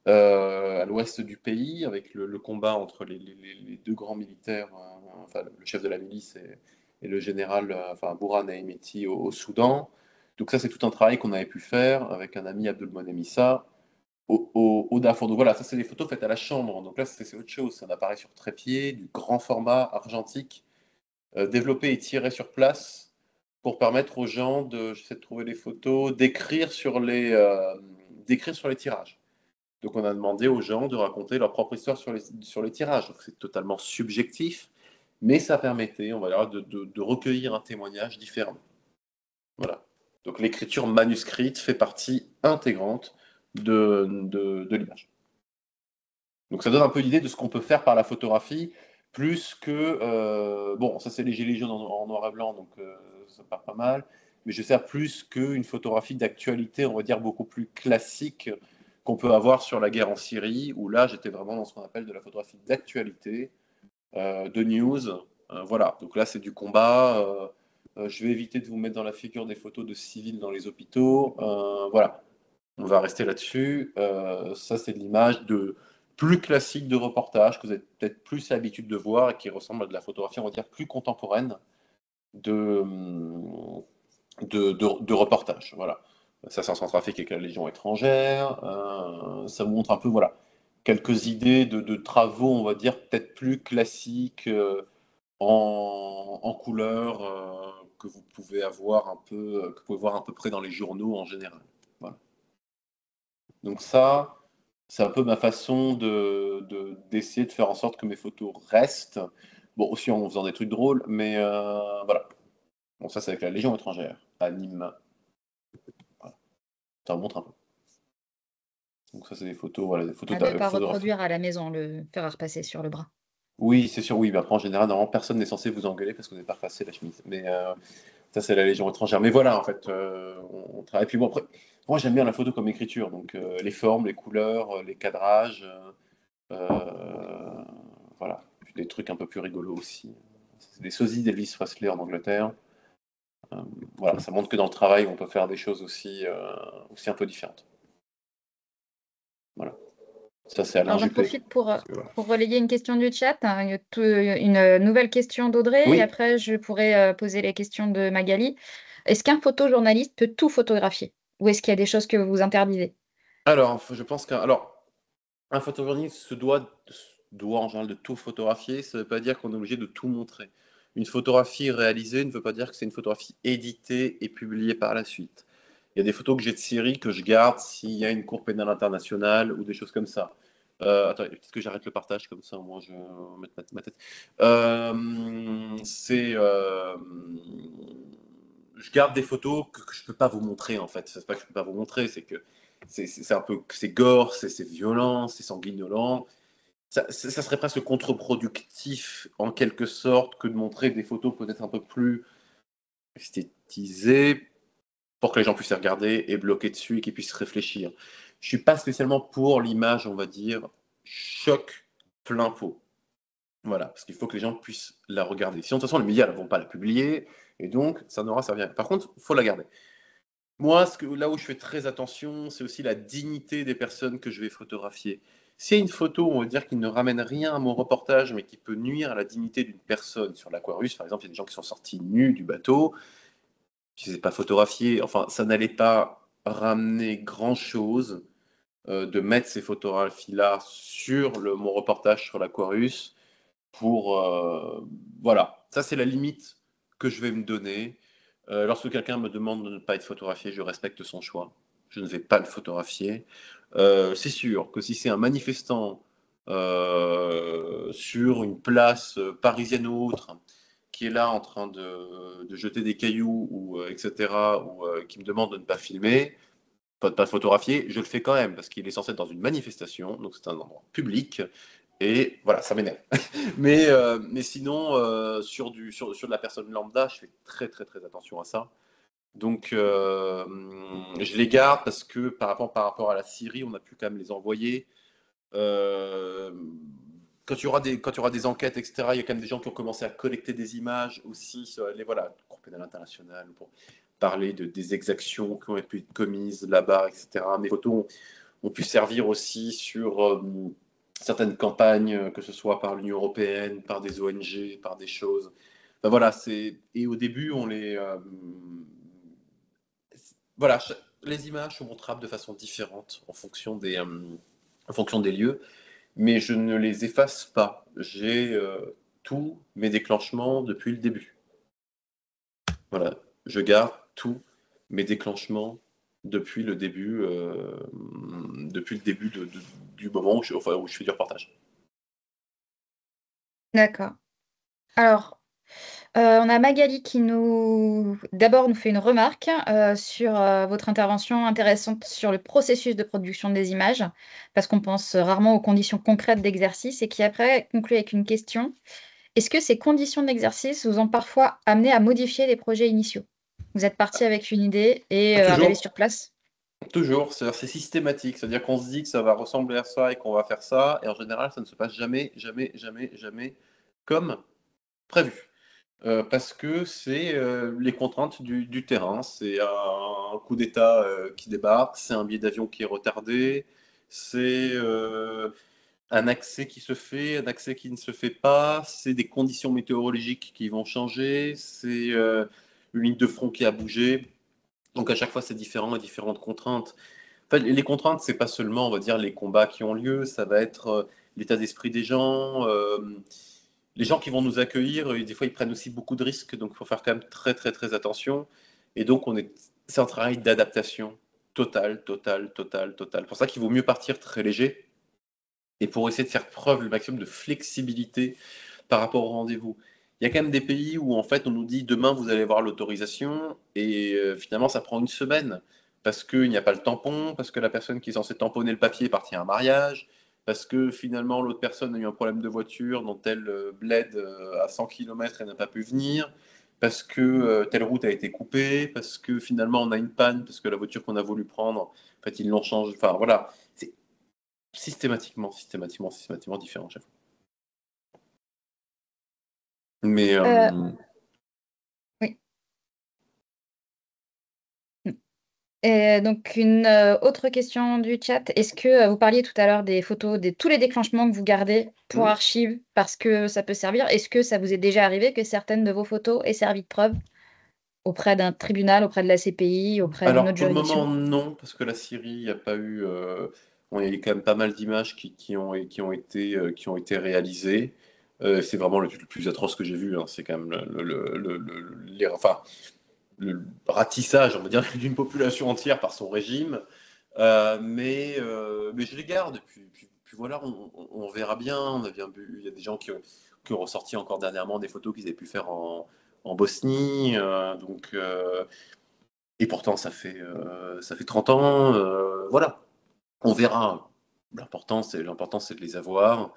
à l'ouest du pays, avec le combat entre les deux grands militaires, enfin le chef de la milice et le général, enfin Bourhan Ahmeti au Soudan. Donc ça, c'est tout un travail qu'on avait pu faire avec un ami, Abdelmonem Issa, au Darfour. Donc voilà, ça c'est des photos faites à la chambre. Donc là, c'est autre chose. C'est un appareil sur trépied, du grand format argentique, développé et tiré sur place pour permettre aux gens j'essaie de trouver les photos, d'écrire sur les tirages. Donc on a demandé aux gens de raconter leur propre histoire sur les tirages. Donc c'est totalement subjectif, mais ça permettait, on va dire, de recueillir un témoignage différent. Voilà. Donc l'écriture manuscrite fait partie intégrante de l'image. Donc ça donne un peu l'idée de ce qu'on peut faire par la photographie, plus que... bon, ça c'est les gilets jaunes en noir et blanc, donc ça part pas mal. Mais je sers plus qu'une photographie d'actualité, on va dire beaucoup plus classique, qu'on peut avoir sur la guerre en Syrie, où là j'étais vraiment dans ce qu'on appelle de la photographie d'actualité, de news. Voilà, donc là c'est du combat. Je vais éviter de vous mettre dans la figure des photos de civils dans les hôpitaux. Voilà, on va rester là-dessus. Ça, c'est de l'image plus classique de reportage que vous avez peut-être plus l'habitude de voir et qui ressemble à de la photographie, on va dire, plus contemporaine de, de reportage. Voilà. Ça, c'est en Centrafrique avec la Légion étrangère. Ça vous montre un peu, voilà, quelques idées de travaux, on va dire, peut-être plus classiques en couleur que vous pouvez avoir un peu, que vous pouvez voir à peu près dans les journaux en général. Voilà. Donc ça, c'est un peu ma façon d'essayer de faire en sorte que mes photos restent. Bon, aussi en faisant des trucs drôles, mais voilà. Bon, ça, c'est avec la Légion étrangère, à Nîmes. Voilà. Ça remonte un peu. Donc ça, c'est des photos, voilà, des photos À ne pas photographiques. reproduire à la maison, le fer à repasser sur le bras. Oui, c'est sûr, oui. Mais après, en général, normalement, personne n'est censé vous engueuler parce que vous n'avez pas repassé la chemise. Mais ça, c'est la Légion étrangère. Mais voilà, en fait, on travaille. Puis bon, après, moi, j'aime bien la photo comme écriture. Donc, les formes, les couleurs, les cadrages. Voilà. Puis des trucs un peu plus rigolos aussi. C'est des sosies d'Elvis Presley en Angleterre. Voilà, ça montre que dans le travail, on peut faire des choses aussi un peu différentes. Voilà. Ça, c'est Alain Alors, j'en Juppé. profite Voilà. pour relayer une question du chat, hein, une nouvelle question d'Audrey, et Oui, après, je pourrai poser les questions de Magali. Est-ce qu'un photojournaliste peut tout photographier? Ou est-ce qu'il y a des choses que vous interdisez? alors, je pense un photojournaliste doit en général de tout photographier. Ça ne veut pas dire qu'on est obligé de tout montrer. Une photographie réalisée ne veut pas dire que c'est une photographie éditée et publiée par la suite. Il y a des photos que j'ai de Syrie que je garde s'il y a une cour pénale internationale ou des choses comme ça. Attends, peut-être que j'arrête le partage comme ça, moi je vais mettre ma tête. Je garde des photos que je ne peux pas vous montrer en fait. C'est pas que je ne peux pas vous montrer, c'est que c'est un peu, c'est gore, c'est violent, c'est sanguinolent. Ça serait presque contre-productif en quelque sorte que de montrer des photos peut-être un peu plus esthétisées pour que les gens puissent les regarder et bloquer dessus et qu'ils puissent réfléchir. Je suis pas spécialement pour l'image, on va dire, choc plein pot. Voilà, parce qu'il faut que les gens puissent la regarder. Sinon, de toute façon, les médias ne vont pas la publier et donc ça n'aura servi à rien. Par contre, il faut la garder. Moi, là où je fais très attention, c'est aussi la dignité des personnes que je vais photographier. S'il y a une photo, on va dire, qui ne ramène rien à mon reportage, mais qui peut nuire à la dignité d'une personne, sur l'Aquarius, par exemple, il y a des gens qui sont sortis nus du bateau, qui ne s'est pas photographié, enfin, ça n'allait pas ramener grand-chose de mettre ces photographies-là sur mon reportage sur l'Aquarius. pour voilà, ça c'est la limite que je vais me donner. Lorsque quelqu'un me demande de ne pas être photographié, je respecte son choix. Je ne vais pas le photographier. C'est sûr que si c'est un manifestant sur une place parisienne ou autre, qui est là en train de jeter des cailloux, ou, etc., ou qui me demande de ne pas filmer, pas photographier, je le fais quand même, parce qu'il est censé être dans une manifestation, donc c'est un endroit public, et voilà, ça m'énerve. Mais sinon, sur de la personne lambda, je fais très très très attention à ça. Donc, je les garde parce que par rapport à la Syrie, on a pu quand même les envoyer. Euh, quand il y aura des enquêtes, etc., il y a quand même des gens qui ont commencé à collecter des images aussi sur les voilà, Cour pénale internationale pour parler des exactions qui ont été commises là-bas, etc. Mes photos ont pu servir aussi sur certaines campagnes, que ce soit par l'Union européenne, par des ONG, par des choses. Ben voilà, et au début, voilà, les images sont montrables de façon différente en fonction des lieux, mais je ne les efface pas. J'ai tous mes déclenchements depuis le début. Voilà, je garde tous mes déclenchements depuis le début du moment où je fais du reportage. D'accord. Alors, on a Magali qui d'abord nous fait une remarque sur votre intervention intéressante sur le processus de production des images, parce qu'on pense rarement aux conditions concrètes d'exercice, et qui après conclut avec une question. Est-ce que ces conditions d'exercice vous ont parfois amené à modifier les projets initiaux? Vous êtes parti avec une idée et arrivé Toujours, sur place? toujours, c'est systématique, c'est-à-dire qu'on se dit que ça va ressembler à ça et qu'on va faire ça, et en général, ça ne se passe jamais, jamais, jamais, jamais comme prévu. Parce que c'est les contraintes du terrain. C'est un coup d'État qui débarque, c'est un billet d'avion qui est retardé, c'est un accès qui se fait, un accès qui ne se fait pas, c'est des conditions météorologiques qui vont changer, c'est une ligne de front qui a bougé. Donc à chaque fois, c'est différent et différentes contraintes. En fait, les contraintes, c'est pas seulement, on va dire, les combats qui ont lieu, ça va être l'état d'esprit des gens, les gens qui vont nous accueillir, des fois, ils prennent aussi beaucoup de risques, donc il faut faire quand même très, très, très attention. Et donc, c'est un travail d'adaptation total, total, total, total. C'est pour ça qu'il vaut mieux partir très léger et pour essayer de faire preuve le maximum de flexibilité par rapport au rendez-vous. Il y a quand même des pays où, en fait, on nous dit demain, vous allez avoir l'autorisation, et finalement, ça prend une semaine parce qu'il n'y a pas le tampon, parce que la personne qui est censée tamponner le papier est partie à un mariage, parce que finalement, l'autre personne a eu un problème de voiture dans tel bled à 100 km et n'a pas pu venir, parce que telle route a été coupée, parce que finalement, on a une panne, parce que la voiture qu'on a voulu prendre, en fait, ils l'ont changée. Enfin, voilà, c'est systématiquement différent chaque fois. Mais Euh, oui. Et donc, une autre question du chat. Est-ce que vous parliez tout à l'heure des photos, de tous les déclenchements que vous gardez pour hmm. archives parce que ça peut servir? Est-ce que ça vous est déjà arrivé que certaines de vos photos aient servi de preuve auprès d'un tribunal, auprès de la CPI, auprès d'une Alors autre pour le moment juridiction? non, parce que la Syrie, il n'y a pas eu, il y a eu quand même pas mal d'images qui ont été réalisées. C'est vraiment le plus atroce que j'ai vu, hein. C'est quand même enfin, le ratissage, on va dire, d'une population entière par son régime. Mais je les garde. Puis voilà, on verra bien. On a bien vu, il y a des gens qui ont ressorti encore dernièrement des photos qu'ils avaient pu faire en Bosnie. Et pourtant, ça fait 30 ans. Voilà, on verra. L'important, c'est de les avoir,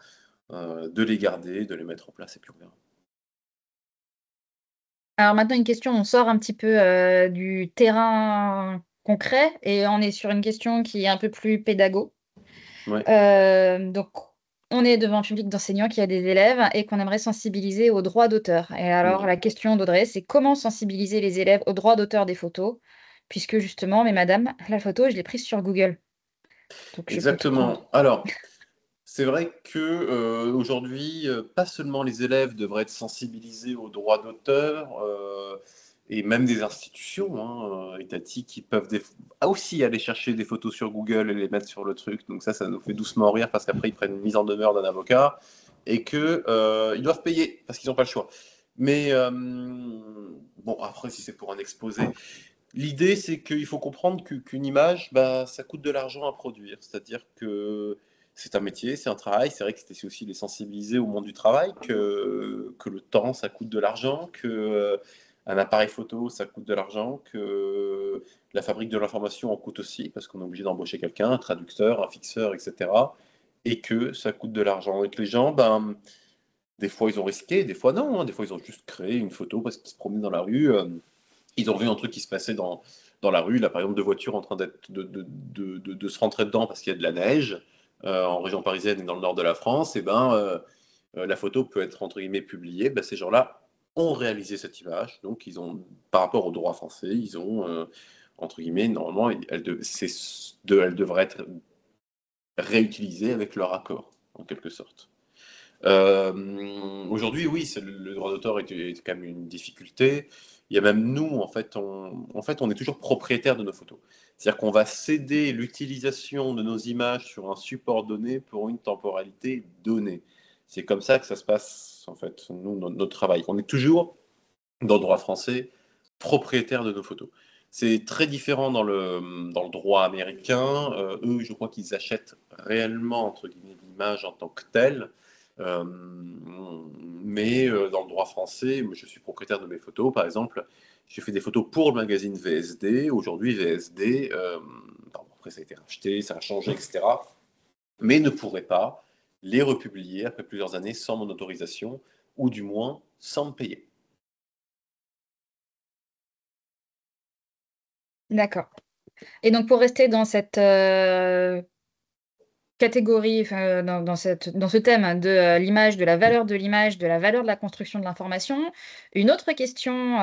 de les garder, de les mettre en place, et puis on verra. Alors maintenant, une question, on sort un petit peu du terrain concret et on est sur une question qui est un peu plus pédago. Ouais, Donc, on est devant un public d'enseignants qui a des élèves et qu'on aimerait sensibiliser aux droits d'auteur. Et alors, ouais. la question d'Audrey, c'est comment sensibiliser les élèves aux droits d'auteur des photos, puisque justement, mais madame, la photo, je l'ai prise sur Google. Donc, je peux tout prendre. Exactement. Alors, c'est vrai que aujourd'hui, pas seulement les élèves devraient être sensibilisés aux droits d'auteur, et même des institutions étatiques qui peuvent aussi aller chercher des photos sur Google et les mettre sur le truc. Donc ça nous fait doucement rire parce qu'après, ils prennent une mise en demeure d'un avocat et qu'ils doivent payer parce qu'ils n'ont pas le choix. Mais bon, après, si c'est pour un exposé, l'idée, c'est qu'il faut comprendre qu'une image, bah, ça coûte de l'argent à produire. C'est-à-dire que c'est un métier, c'est un travail. C'est vrai que c'était aussi les sensibiliser au monde du travail, que le temps, ça coûte de l'argent, que un appareil photo, ça coûte de l'argent, que la fabrique de l'information en coûte aussi, parce qu'on est obligé d'embaucher quelqu'un, un traducteur, un fixeur, etc. Et que ça coûte de l'argent. Et que les gens, ben, des fois, ils ont risqué, des fois non. Des fois, ils ont juste créé une photo parce qu'ils se promenaient dans la rue. Ils ont vu un truc qui se passait dans la rue, là, par exemple, deux voitures en train de se rentrer dedans parce qu'il y a de la neige en région parisienne et dans le nord de la France. Et ben, la photo peut être entre guillemets publiée. Ben, ces gens-là ont réalisé cette image. Donc, ils ont, par rapport au droit français, ils ont, entre guillemets, normalement, elle devrait être réutilisée avec leur accord, en quelque sorte. Aujourd'hui, oui, le droit d'auteur est quand même une difficulté. Il y a même nous, en fait, on est toujours propriétaire de nos photos. C'est-à-dire qu'on va céder l'utilisation de nos images sur un support donné pour une temporalité donnée. C'est comme ça que ça se passe, en fait, nous, notre travail. On est toujours, dans le droit français, propriétaire de nos photos. C'est très différent dans le droit américain. Eux, je crois qu'ils achètent réellement, entre guillemets, l'image en tant que telle. Mais dans le droit français, moi, je suis propriétaire de mes photos. Par exemple, j'ai fait des photos pour le magazine VSD. Aujourd'hui, VSD, après ça a été racheté, ça a changé, etc. Mais ne pourrait pas les republier après plusieurs années sans mon autorisation, ou du moins sans me payer. D'accord. Et donc, pour rester dans cette catégorie, enfin, dans ce thème de l'image, de la valeur de l'image, de la valeur de la construction de l'information, une autre question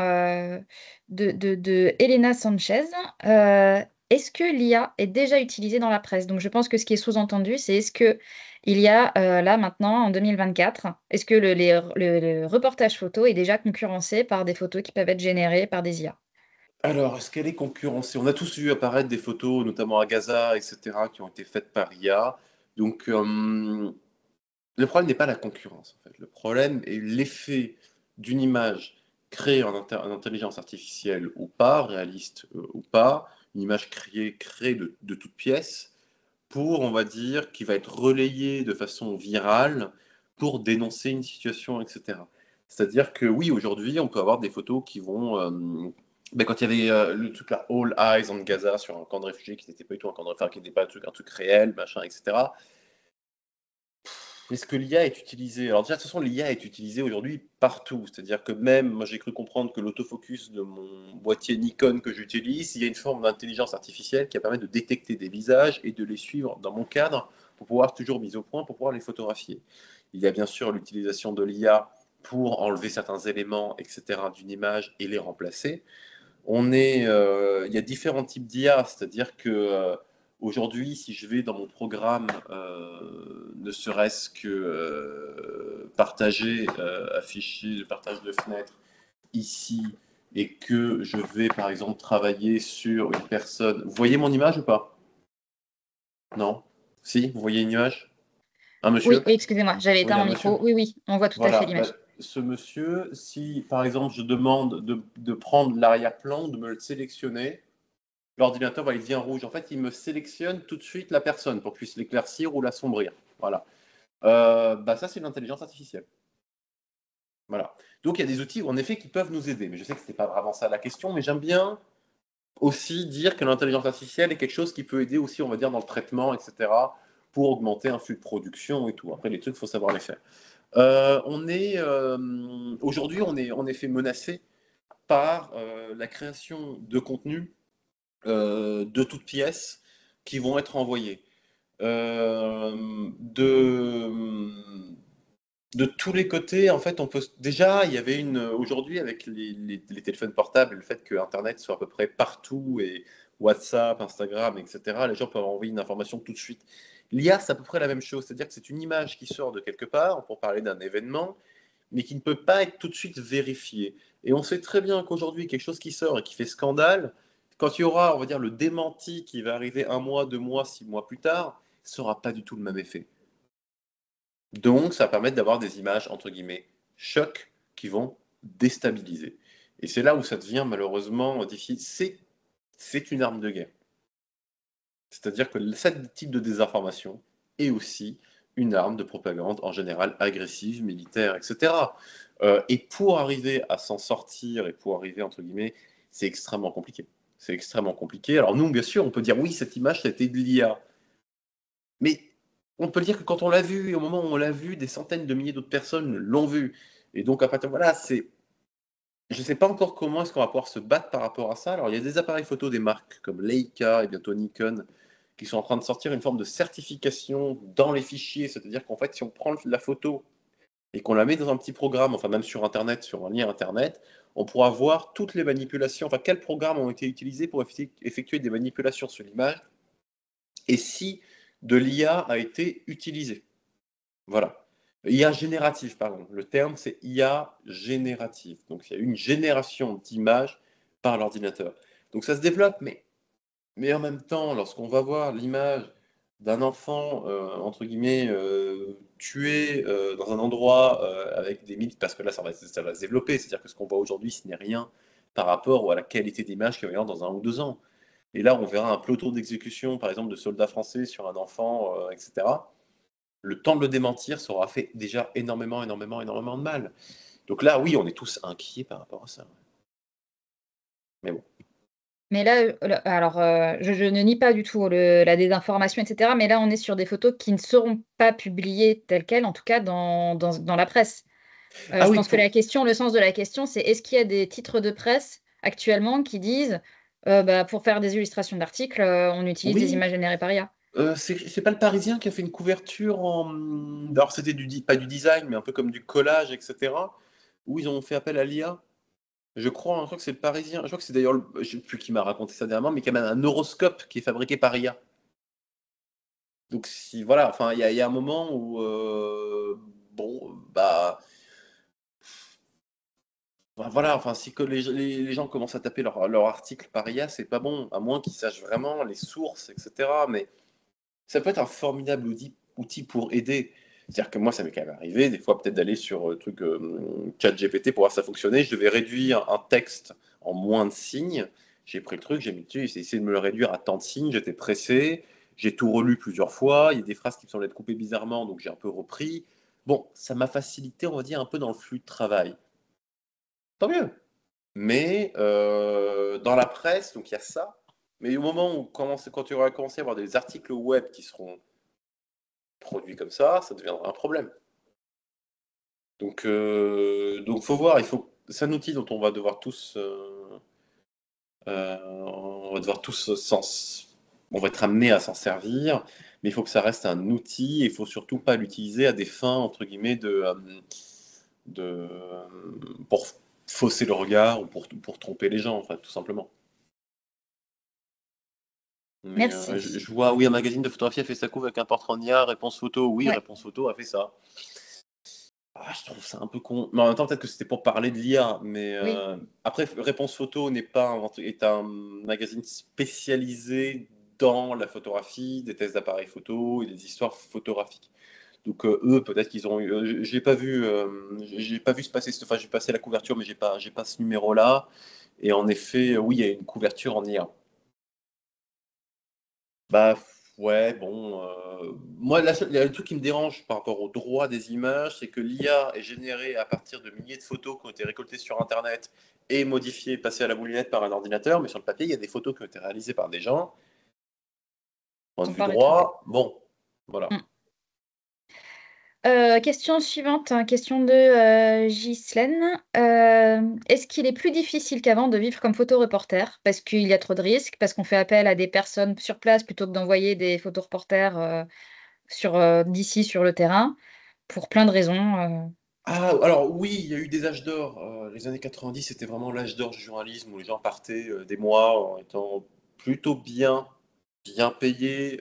de Elena Sanchez. Est-ce que l'IA est déjà utilisée dans la presse? Donc, je pense que ce qui est sous-entendu, c'est est-ce que il y a là maintenant, en 2024, est-ce que le reportage photo est déjà concurrencé par des photos qui peuvent être générées par des IA? Alors, est-ce qu'elle est concurrencée? On a tous vu apparaître des photos, notamment à Gaza, etc., qui ont été faites par IA. Donc, le problème n'est pas la concurrence, en fait. Le problème est l'effet d'une image créée en intelligence artificielle ou pas, réaliste ou pas, une image créée de toutes pièces, pour, on va dire, qui va être relayée de façon virale pour dénoncer une situation, etc. C'est-à-dire que oui, aujourd'hui, on peut avoir des photos qui vont... ben, quand il y avait le truc là, All Eyes on Gaza sur un camp de réfugiés qui n'était pas du tout un camp de réfugiés, qui n'était pas un truc réel, machin, etc. Est-ce que l'IA est utilisée? Alors déjà, de toute façon, l'IA est utilisée aujourd'hui partout. C'est-à-dire que même, moi j'ai cru comprendre que l'autofocus de mon boîtier Nikon que j'utilise, il y a une forme d'intelligence artificielle qui permet de détecter des visages et de les suivre dans mon cadre pour pouvoir toujours mis au point, pour pouvoir les photographier. Il y a bien sûr l'utilisation de l'IA pour enlever certains éléments, etc., d'une image et les remplacer. Il y a différents types d'IA, c'est-à-dire que aujourd'hui, si je vais dans mon programme, ne serait-ce que partager, afficher le partage de fenêtre ici, et que je vais par exemple travailler sur une personne. Vous voyez mon image ou pas? Non? Si, vous voyez une image? Un Oui, monsieur? oui, excusez-moi, j'avais Oui, éteint un mon monsieur. micro. Oui, oui, on voit tout à fait Voilà, bah, l'image. ce monsieur, si par exemple je demande de prendre l'arrière-plan, de me le sélectionner, l'ordinateur va il devient rouge. En fait, il me sélectionne tout de suite la personne pour que je puisse l'éclaircir ou l'assombrir. Voilà. Bah, ça, c'est l'intelligence artificielle. Voilà. Donc, il y a des outils, en effet, qui peuvent nous aider. Mais je sais que ce n'est pas vraiment ça la question, mais j'aime bien aussi dire que l'intelligence artificielle est quelque chose qui peut aider aussi, on va dire, dans le traitement, etc., pour augmenter un flux de production et tout. Après, les trucs, il faut savoir les faire. Aujourd'hui, on est en effet menacé par la création de contenus de toutes pièces qui vont être envoyées. De tous les côtés, en fait, on peut déjà, il y avait aujourd'hui avec les téléphones portables, le fait que Internet soit à peu près partout et WhatsApp, Instagram, etc. Les gens peuvent envoyer une information tout de suite. L'IA, c'est à peu près la même chose, c'est-à-dire que c'est une image qui sort de quelque part pour parler d'un événement, mais qui ne peut pas être tout de suite vérifié. Et on sait très bien qu'aujourd'hui, quelque chose qui sort et qui fait scandale, quand il y aura, on va dire, le démenti qui va arriver 1 mois, 2 mois, 6 mois plus tard, ça n'aura pas du tout le même effet. Donc, ça va permettre d'avoir des images, entre guillemets, chocs qui vont déstabiliser. Et c'est là où ça devient malheureusement difficile. C'est une arme de guerre. C'est-à-dire que ce type de désinformation est aussi une arme de propagande en général agressive, militaire, etc. Et pour arriver à s'en sortir et pour arriver, entre guillemets, c'est extrêmement compliqué. C'est extrêmement compliqué. Alors nous, bien sûr, on peut dire oui, cette image, ça a été de l'IA. Mais on peut dire que quand on l'a vu, et au moment où on l'a vu, des centaines de milliers d'autres personnes l'ont vu. Et donc, à partir voilà, je ne sais pas encore comment est-ce qu'on va pouvoir se battre par rapport à ça. Alors, il y a des appareils photo des marques comme Leica et bientôt Nikon qui sont en train de sortir une forme de certification dans les fichiers. C'est-à-dire qu'en fait, si on prend la photo et qu'on la met dans un petit programme, enfin même sur Internet, sur un lien Internet, on pourra voir toutes les manipulations, enfin quels programmes ont été utilisés pour effectuer des manipulations sur l'image et si de l'IA a été utilisé. Voilà. IA générative, pardon. Le terme, c'est IA générative. Donc, il y a une génération d'images par l'ordinateur. Donc, ça se développe, mais en même temps, lorsqu'on va voir l'image d'un enfant, entre guillemets, tué dans un endroit avec des militaires, parce que là, ça va se développer. C'est-à-dire que ce qu'on voit aujourd'hui, ce n'est rien par rapport à la qualité d'image qu'il va y avoir dans 1 ou 2 ans. Et là, on verra un peloton d'exécution, par exemple, de soldats français sur un enfant, etc. Le temps de le démentir, ça aura fait déjà énormément, énormément, énormément de mal. Donc là, oui, on est tous inquiets par rapport à ça. Mais bon. Mais là, alors, je ne nie pas du tout la désinformation, et cetera, mais là, on est sur des photos qui ne seront pas publiées telles quelles, en tout cas dans la presse. Ah Je oui, pense que le sens de la question, c'est est-ce qu'il y a des titres de presse actuellement qui disent, bah, pour faire des illustrations d'articles, on utilise des oui. images générées par IA? C'est pas le Parisien qui a fait une couverture en. Alors, c'était pas du design, mais un peu comme du collage, etc. Où ils ont fait appel à l'IA. Je crois que c'est le Parisien. Je crois que c'est d'ailleurs, je sais plus qui m'a raconté ça dernièrement, mais qui a même un horoscope qui est fabriqué par IA. Donc, si, voilà, enfin, il y a un moment où, bon, bah, voilà, enfin, si que les gens commencent à taper leur article par IA, c'est pas bon, à moins qu'ils sachent vraiment les sources, etc. Mais ça peut être un formidable outil pour aider. C'est-à-dire que moi, ça m'est quand même arrivé, des fois, peut-être d'aller sur le truc ChatGPT pour voir si ça fonctionnait. Je devais réduire un texte en moins de signes. J'ai pris le truc, j'ai mis dessus, j'ai essayé de me le réduire à tant de signes, j'étais pressé. J'ai tout relu plusieurs fois. Il y a des phrases qui me semblaient être coupées bizarrement, donc j'ai un peu repris. Bon, ça m'a facilité, on va dire, un peu dans le flux de travail. Tant mieux. Mais dans la presse, donc il y a ça. Mais au moment où quand tu auras commencé à avoir des articles web qui seront produits comme ça deviendra un problème. Donc faut voir. C'est un outil dont on va devoir tous, on va devoir tous on va être amené à s'en servir. Mais il faut que ça reste un outil. Et il faut surtout pas l'utiliser à des fins entre guillemets pour fausser le regard ou pour tromper les gens, enfin, tout simplement. Mais Merci. je vois, oui, un magazine de photographie a fait sa couve avec un portrait en IA, réponse photo, oui, Ouais, réponse photo a fait ça. Ah, je trouve ça un peu con. Mais en même temps, peut-être que c'était pour parler de l'IA. Mais oui. après, réponse photo n'est pas est un magazine spécialisé dans la photographie, des tests d'appareils photo et des histoires photographiques. Donc eux, peut-être qu'ils ont eu. J'ai pas vu se passer. Enfin, j'ai passé la couverture, mais j'ai pas ce numéro-là. Et en effet, oui, il y a une couverture en IA. Bah, ouais, bon, moi, le truc qui me dérange par rapport au droit des images, c'est que l'IA est générée à partir de milliers de photos qui ont été récoltées sur Internet et modifiées, passées à la moulinette par un ordinateur, mais sur le papier, il y a des photos qui ont été réalisées par des gens. Point Ils de n'ont vue pas retrouvé. droit, bon, voilà. Mmh. Question suivante, hein, question de, Ghislaine. Est-ce qu'il est plus difficile qu'avant de vivre comme photoreporter? Parce qu'il y a trop de risques, parce qu'on fait appel à des personnes sur place plutôt que d'envoyer des photoreporters, d'ici sur le terrain, pour plein de raisons, Ah, alors oui, il y a eu des âges d'or. Les années 90, c'était vraiment l'âge d'or du journalisme où les gens partaient des mois en étant plutôt bien payés.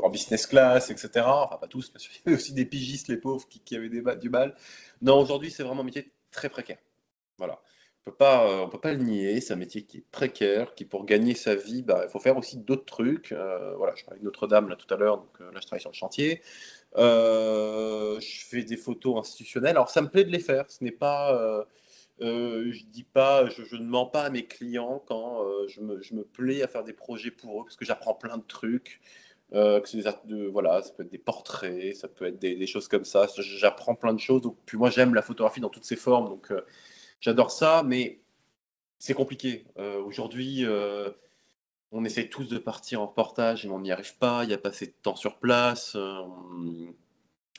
en business class, etc. Enfin, pas tous, bien sûr. Il y avait aussi des pigistes, les pauvres, qui avaient du mal. Non, aujourd'hui, c'est vraiment un métier très précaire. Voilà. On peut pas le nier, c'est un métier qui est précaire, qui pour gagner sa vie, bah, il faut faire aussi d'autres trucs. Voilà, je travaille avec Notre-Dame là tout à l'heure, donc là je travaille sur le chantier. Je fais des photos institutionnelles. Alors ça me plaît de les faire. Ce n'est pas, je dis pas, je ne mens pas à mes clients quand je me plais à faire des projets pour eux parce que j'apprends plein de trucs. Que c'est voilà, ça peut être des portraits, ça peut être des choses comme ça. J'apprends plein de choses. Donc, puis moi j'aime la photographie dans toutes ses formes, donc j'adore ça, mais c'est compliqué. Aujourd'hui, on essaie tous de partir en reportage et on n'y arrive pas. Il n'y a pas assez de temps sur place.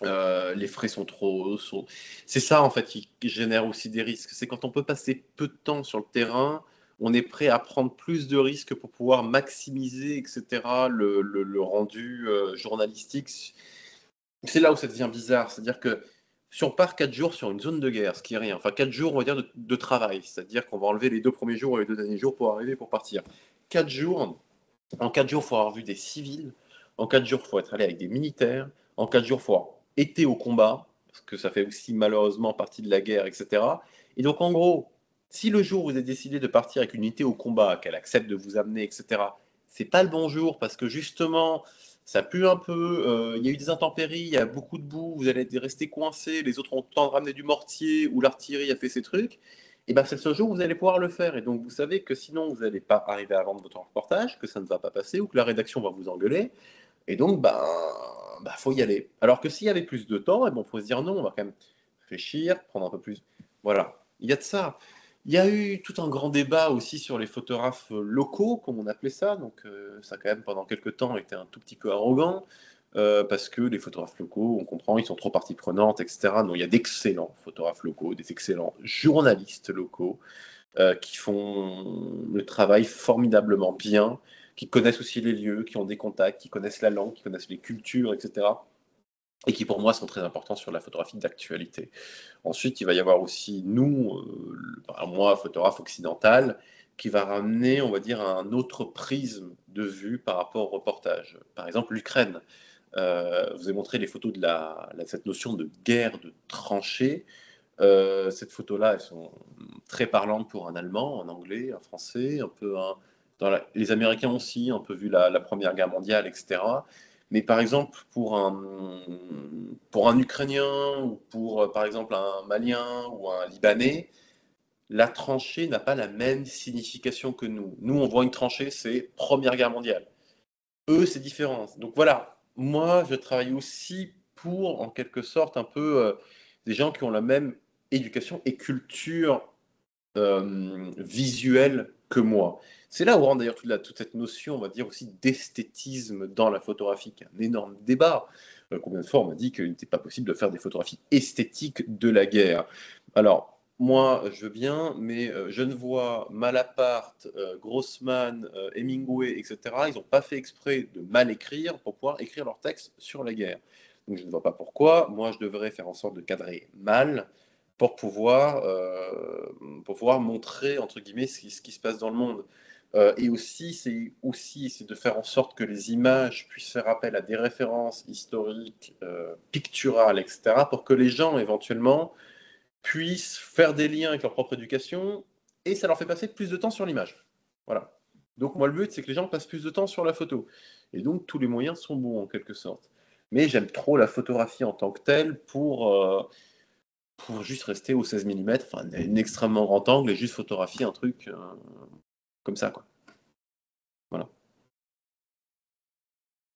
Les frais sont trop hauts. C'est ça, en fait, qui génère aussi des risques. C'est quand on peut passer peu de temps sur le terrain, on est prêt à prendre plus de risques pour pouvoir maximiser, etc., le rendu journalistique. C'est là où ça devient bizarre. C'est-à-dire que si on part 4 jours sur une zone de guerre, ce qui est rien, enfin 4 jours, on va dire, de travail, c'est-à-dire qu'on va enlever les 2 premiers jours et les 2 derniers jours pour arriver, pour partir. 4 jours, en 4 jours, il faut avoir vu des civils. En 4 jours, il faut être allé avec des militaires. En 4 jours, il faut avoir été au combat, parce que ça fait aussi malheureusement partie de la guerre, etc. Et donc, en gros, si le jour où vous avez décidé de partir avec une unité au combat, qu'elle accepte de vous amener, etc., c'est pas le bon jour, parce que justement, ça pue un peu, il y a eu des intempéries, il y a beaucoup de boue, vous allez rester coincé, les autres ont le temps de ramener du mortier, ou l'artillerie a fait ses trucs, et ben c'est le seul jour où vous allez pouvoir le faire. Et donc vous savez que sinon vous n'allez pas arriver à vendre votre reportage, que ça ne va pas passer, ou que la rédaction va vous engueuler. Et donc, faut y aller. Alors que s'il y avait plus de temps, et bon, faut se dire non, on va quand même réfléchir, prendre un peu plus. Voilà, il y a de ça. Il y a eu tout un grand débat aussi sur les photographes locaux, comme on appelait ça. Donc, ça, quand même, pendant quelques temps, était un tout petit peu arrogant, parce que les photographes locaux, on comprend, ils sont trop partie prenante, etc. Donc, il y a d'excellents photographes locaux, des excellents journalistes locaux, qui font le travail formidablement bien, qui connaissent aussi les lieux, qui ont des contacts, qui connaissent la langue, qui connaissent les cultures, etc. Et qui pour moi sont très importants sur la photographie d'actualité. Ensuite, il va y avoir aussi nous, moi, photographe occidental, qui va ramener, on va dire, un autre prisme de vue par rapport au reportage. Par exemple, l'Ukraine. Vous avez montré les photos de cette notion de guerre de tranchées. Cette photo-là, elles sont très parlantes pour un Allemand, un Anglais, un Français, un peu les Américains aussi, un peu vu la Première Guerre mondiale, etc. Mais par exemple, pour un Ukrainien ou pour, par exemple, un Malien ou un Libanais, la tranchée n'a pas la même signification que nous. Nous, on voit une tranchée, c'est Première Guerre mondiale. Eux, c'est différent. Donc voilà, moi, je travaille aussi pour, en quelque sorte, un peu des gens qui ont la même éducation et culture visuelle que moi. C'est là où rentre d'ailleurs toute cette notion, on va dire aussi, d'esthétisme dans la photographie, qui est un énorme débat. Combien de fois on m'a dit qu'il n'était pas possible de faire des photographies esthétiques de la guerre. Alors, moi, je veux bien, mais je ne vois Malaparte, Grossman, Hemingway, etc. Ils n'ont pas fait exprès de mal écrire pour pouvoir écrire leur texte sur la guerre. Donc je ne vois pas pourquoi. Moi, je devrais faire en sorte de cadrer mal pour pouvoir montrer, entre guillemets, ce qui se passe dans le monde. Et aussi, c'est de faire en sorte que les images puissent faire appel à des références historiques, picturales, etc., pour que les gens, éventuellement, puissent faire des liens avec leur propre éducation, et ça leur fait passer plus de temps sur l'image. Voilà. Donc moi, le but, c'est que les gens passent plus de temps sur la photo. Et donc, tous les moyens sont bons, en quelque sorte. Mais j'aime trop la photographie en tant que telle pour juste rester au 16 mm, enfin, un extrêmement grand angle, et juste photographier un truc comme ça, quoi. Voilà.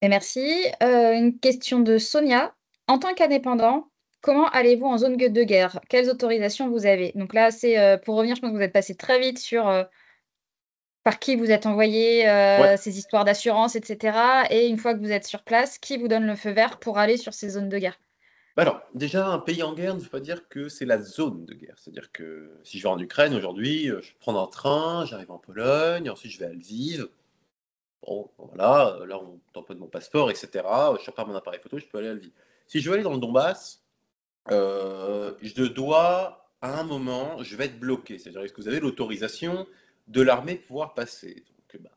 Et merci. Une question de Sonia. En tant qu'indépendant, comment allez-vous en zone de guerre? Quelles autorisations vous avez? Donc là, c'est, pour revenir, je pense que vous êtes passé très vite sur, par qui vous êtes envoyé, Ouais. ces histoires d'assurance et cetera, et une fois que vous êtes sur place, qui vous donne le feu vert pour aller sur ces zones de guerre? Bah alors, déjà, un pays en guerre ne veut pas dire que c'est la zone de guerre. C'est-à-dire que si je vais en Ukraine aujourd'hui, je prends un train, j'arrive en Pologne, ensuite je vais à Lviv. Bon, voilà, là on tamponne mon passeport, etc. Je sors pas mon appareil photo, je peux aller à Lviv. Si je veux aller dans le Donbass, je dois, à un moment, je vais être bloqué. C'est-à-dire, est-ce que vous avez l'autorisation de l'armée de pouvoir passer? Donc, il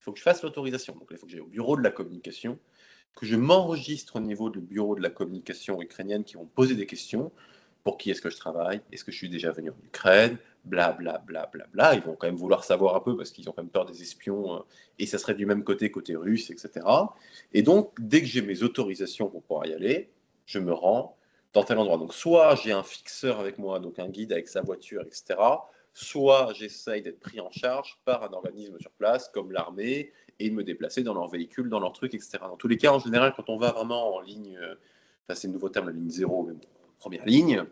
faut que je fasse l'autorisation. Donc, là, il faut que j'aille au bureau de la communication. que je m'enregistre au niveau du bureau de la communication ukrainienne qui vont poser des questions. Pour qui est-ce que je travaille? Est-ce que je suis déjà venu en Ukraine? Bla bla bla bla bla. Ils vont quand même vouloir savoir un peu parce qu'ils ont quand même peur des espions et ça serait du même côté russe, etc. Et donc, dès que j'ai mes autorisations pour pouvoir y aller, je me rends dans tel endroit. Donc, soit j'ai un fixeur avec moi, donc un guide avec sa voiture, etc. Soit j'essaye d'être pris en charge par un organisme sur place, comme l'armée, et de me déplacer dans leur véhicule, dans leur truc, etc. Dans tous les cas, en général, quand on va vraiment en ligne, c'est le nouveau terme, la ligne zéro, même première ligne,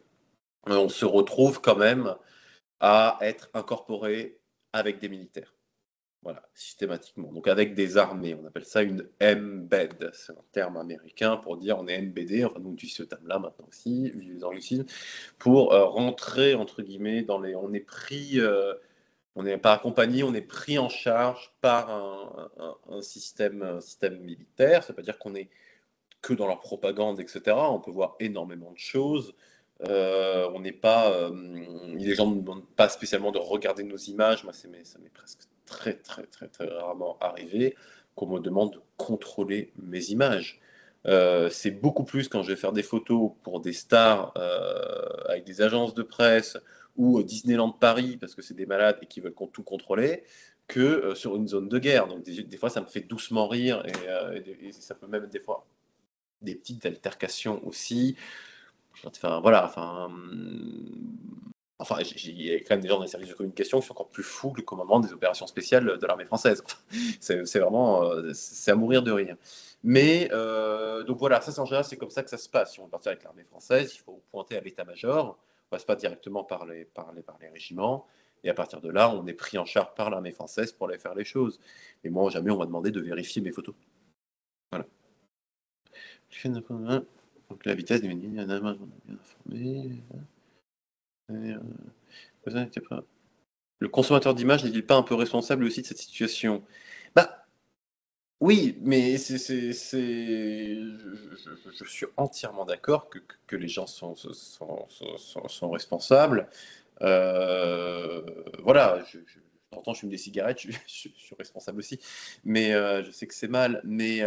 on se retrouve quand même à être incorporé avec des militaires. Voilà, systématiquement. Donc avec des armées, on appelle ça une embed. C'est un terme américain pour dire on est MBD, enfin nous on utilise ce terme-là maintenant aussi, vu les anglicismes, pour rentrer entre guillemets dans les. On est pris, on n'est pas accompagné, on est pris en charge par un système militaire. Ça veut pas dire qu'on est que dans leur propagande, etc. On peut voir énormément de choses. On n'est pas, les gens ne demandent pas spécialement de regarder nos images. Moi, ça m'est presque très rarement arrivé qu'on me demande de contrôler mes images. C'est beaucoup plus quand je vais faire des photos pour des stars avec des agences de presse ou Disneyland Paris parce que c'est des malades et qui veulent tout contrôler que sur une zone de guerre. Donc des fois, ça me fait doucement rire et ça peut même des fois des petites altercations aussi. Enfin, voilà, enfin, il y a quand même des gens dans les services de communication qui sont encore plus fous que le commandement des opérations spéciales de l'armée française. C'est vraiment, c'est à mourir de rire. Mais donc voilà, ça en général, c'est comme ça que ça se passe. Si on veut partir avec l'armée française, il faut pointer à l'état-major. On passe pas directement par les régiments. Et à partir de là, on est pris en charge par l'armée française pour aller faire les choses. Et moi, jamais on m'a demandé de vérifier mes photos. Voilà. Donc la vitesse des médias, bien informé. Le consommateur d'images n'est-il pas un peu responsable aussi de cette situation? Bah oui, mais je suis entièrement d'accord que les gens sont responsables. Voilà, t'entends, je fume des cigarettes, je suis responsable aussi. Mais je sais que c'est mal. Mais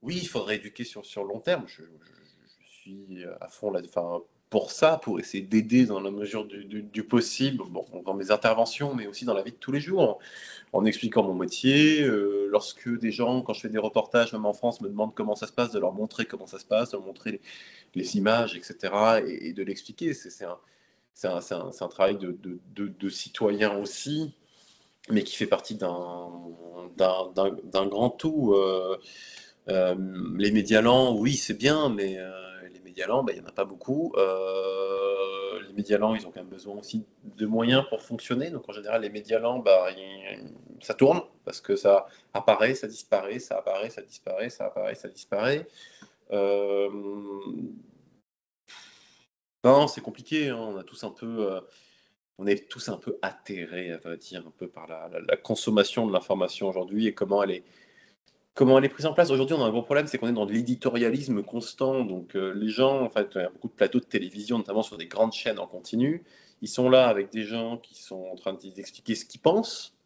oui, il faudrait éduquer sur le long terme. Je suis à fond là, enfin, pour ça, pour essayer d'aider dans la mesure du possible, bon, dans mes interventions, mais aussi dans la vie de tous les jours, en expliquant mon métier. Lorsque des gens, quand je fais des reportages, même en France, me demandent comment ça se passe, de leur montrer comment ça se passe, de leur montrer les images, etc., et de l'expliquer. C'est un travail de citoyen aussi, mais qui fait partie d'un grand tout. Les médias lents, oui, c'est bien, mais les médias lents, bah, il n'y en a pas beaucoup. Les médias lents, ils ont quand même besoin aussi de moyens pour fonctionner. Donc en général, les médias lents, bah, ça tourne parce que ça apparaît, ça disparaît, ça apparaît, ça disparaît, ça apparaît, ça disparaît. Euh, Non, c'est compliqué, hein. On est tous un peu atterrés, à vrai dire, un peu par la consommation de l'information aujourd'hui et comment elle est prise en place. Aujourd'hui, on a un gros problème, c'est qu'on est dans de l'éditorialisme constant. Donc, les gens, en fait, il y a beaucoup de plateaux de télévision, notamment sur des grandes chaînes en continu. Ils sont là avec des gens qui sont en train d'expliquer ce qu'ils pensent,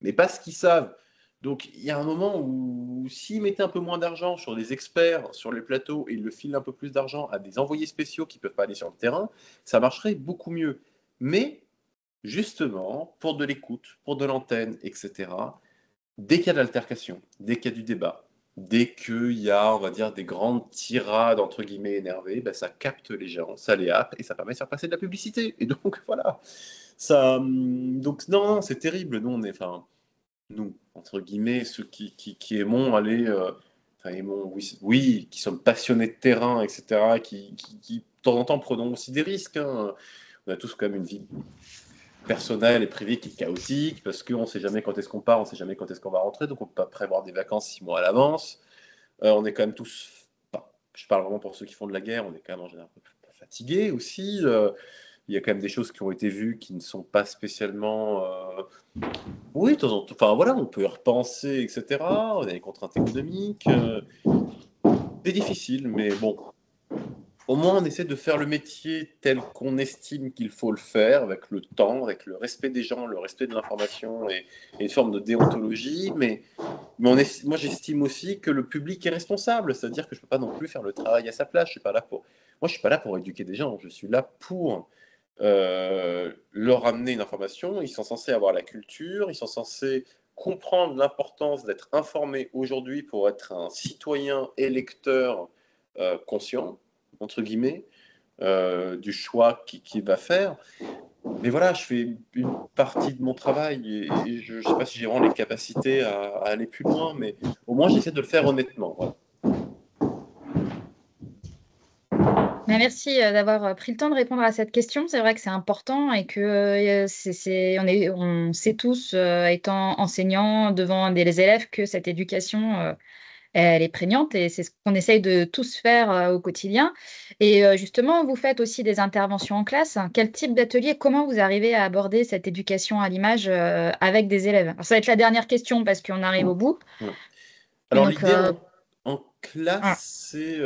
mais pas ce qu'ils savent. Donc, il y a un moment où, s'ils mettaient un peu moins d'argent sur des experts sur les plateaux et ils le filent un peu plus d'argent à des envoyés spéciaux qui ne peuvent pas aller sur le terrain, ça marcherait beaucoup mieux. Mais, justement, pour de l'écoute, pour de l'antenne, etc., dès qu'il y a de l'altercation, dès qu'il y a du débat, dès qu'il y a, on va dire, des grandes tirades, entre guillemets, énervées, ben, ça capte les gens, ça les happe et ça permet de faire passer de la publicité. Et donc, voilà. Donc, non, c'est terrible. Nous, nous, entre guillemets, ceux qui aimons aller, enfin, aimons, oui, oui, qui sommes passionnés de terrain, etc., qui, de temps en temps, prenons aussi des risques, hein. On a tous quand même une vie personnel et privé qui est chaotique parce qu'on ne sait jamais quand est-ce qu'on part, on ne sait jamais quand est-ce qu'on va rentrer, donc on ne peut pas prévoir des vacances 6 mois à l'avance. On est quand même tous, enfin, je parle vraiment pour ceux qui font de la guerre, on est quand même en général un peu fatigués aussi. Il y a quand même des choses qui ont été vues qui ne sont pas spécialement. Oui, de temps en temps, enfin voilà, on peut y repenser, etc. On a des contraintes économiques. C'est difficile, mais bon, au moins, on essaie de faire le métier tel qu'on estime qu'il faut le faire, avec le temps, avec le respect des gens, le respect de l'information et une forme de déontologie. Mais Mais moi, j'estime aussi que le public est responsable, c'est-à-dire que je ne peux pas non plus faire le travail à sa place. Moi, je suis pas là pour éduquer des gens, je suis là pour leur amener une information. Ils sont censés avoir la culture, ils sont censés comprendre l'importance d'être informés aujourd'hui pour être un citoyen électeur conscient, entre guillemets, du choix qu'il va faire. Mais voilà, je fais une partie de mon travail et je ne sais pas si j'ai vraiment les capacités à aller plus loin, mais au moins j'essaie de le faire honnêtement. Voilà. Merci d'avoir pris le temps de répondre à cette question. C'est vrai que c'est important et que on sait tous, étant enseignants devant les élèves, que cette éducation, elle est prégnante et c'est ce qu'on essaye de tous faire au quotidien. Et justement, vous faites aussi des interventions en classe. Quel type d'atelier, comment vous arrivez à aborder cette éducation à l'image avec des élèves? Alors, ça va être la dernière question parce qu'on arrive au bout. Ouais. Et Alors donc, l'idée en voilà. classe, c'est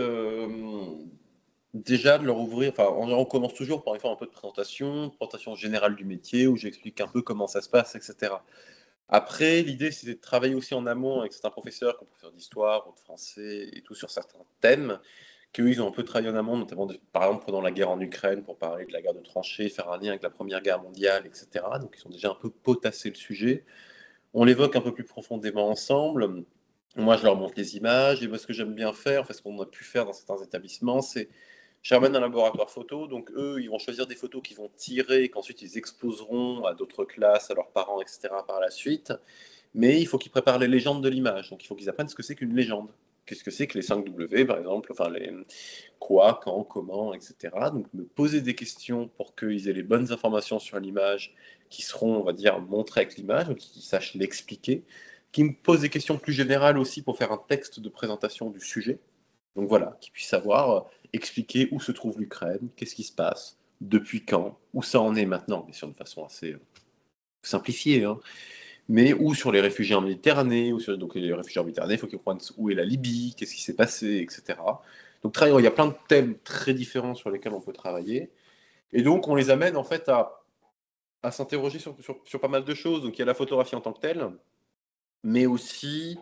déjà de leur ouvrir, enfin on commence toujours par faire un peu de présentation générale du métier, où j'explique un peu comment ça se passe, etc. Après, l'idée, c'était de travailler aussi en amont avec certains professeurs, comme professeurs d'histoire ou de français et tout, sur certains thèmes, qu'eux, ils ont un peu travaillé en amont, notamment, par exemple, pendant la guerre en Ukraine, pour parler de la guerre de tranchées, faire un lien avec la Première Guerre mondiale, etc. Donc, ils ont déjà un peu potassé le sujet. On l'évoque un peu plus profondément ensemble. Moi, je leur montre les images, et moi, ce que j'aime bien faire, enfin, ce qu'on a pu faire dans certains établissements, c'est je ramène un laboratoire photo, donc eux, ils vont choisir des photos qu'ils vont tirer, qu'ensuite ils exposeront à d'autres classes, à leurs parents, etc. par la suite. Mais il faut qu'ils préparent les légendes de l'image. Donc il faut qu'ils apprennent ce que c'est qu'une légende. Qu'est-ce que c'est que les 5 W, par exemple, enfin les quoi, quand, comment, etc. Donc me poser des questions pour qu'ils aient les bonnes informations sur l'image, qui seront, on va dire, montrées avec l'image, donc qu'ils sachent l'expliquer. Qui me posent des questions plus générales aussi pour faire un texte de présentation du sujet. Donc voilà, qu'ils puissent savoir expliquer où se trouve l'Ukraine, qu'est-ce qui se passe, depuis quand, où ça en est maintenant, mais sûr de façon assez simplifiée, hein, mais ou sur les réfugiés en Méditerranée, ou sur donc, les réfugiés en Méditerranée, il faut qu'ils comprennent où est la Libye, qu'est-ce qui s'est passé, etc. Donc il y a plein de thèmes très différents sur lesquels on peut travailler. Et donc on les amène en fait à s'interroger sur pas mal de choses. Donc il y a la photographie en tant que telle, mais aussi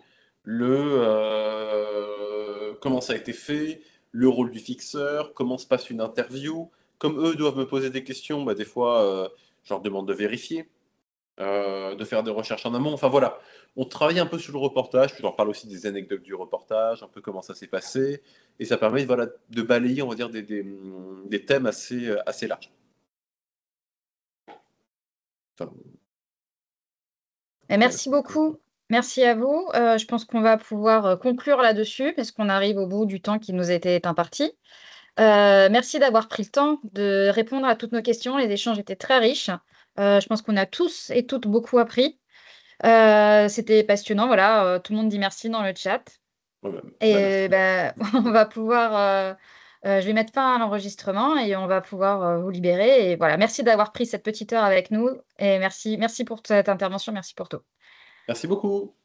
comment ça a été fait, le rôle du fixeur, comment se passe une interview. Comme eux doivent me poser des questions, bah, des fois, je leur demande de vérifier, de faire des recherches en amont. Enfin voilà, on travaille un peu sur le reportage, puis je leur parle aussi des anecdotes du reportage, un peu comment ça s'est passé, et ça permet voilà, de balayer, on va dire, des thèmes assez larges. Enfin, Et voilà. merci beaucoup. Merci à vous. Je pense qu'on va pouvoir conclure là-dessus parce qu'on arrive au bout du temps qui nous était imparti. Merci d'avoir pris le temps de répondre à toutes nos questions. Les échanges étaient très riches. Je pense qu'on a tous et toutes beaucoup appris. C'était passionnant. Voilà, tout le monde dit merci dans le chat. Voilà. Bah, Et merci. bah, on va pouvoir, je vais mettre fin à l'enregistrement et on va pouvoir vous libérer. Et voilà, merci d'avoir pris cette petite heure avec nous. Et merci pour cette intervention. Merci pour tout. Merci beaucoup.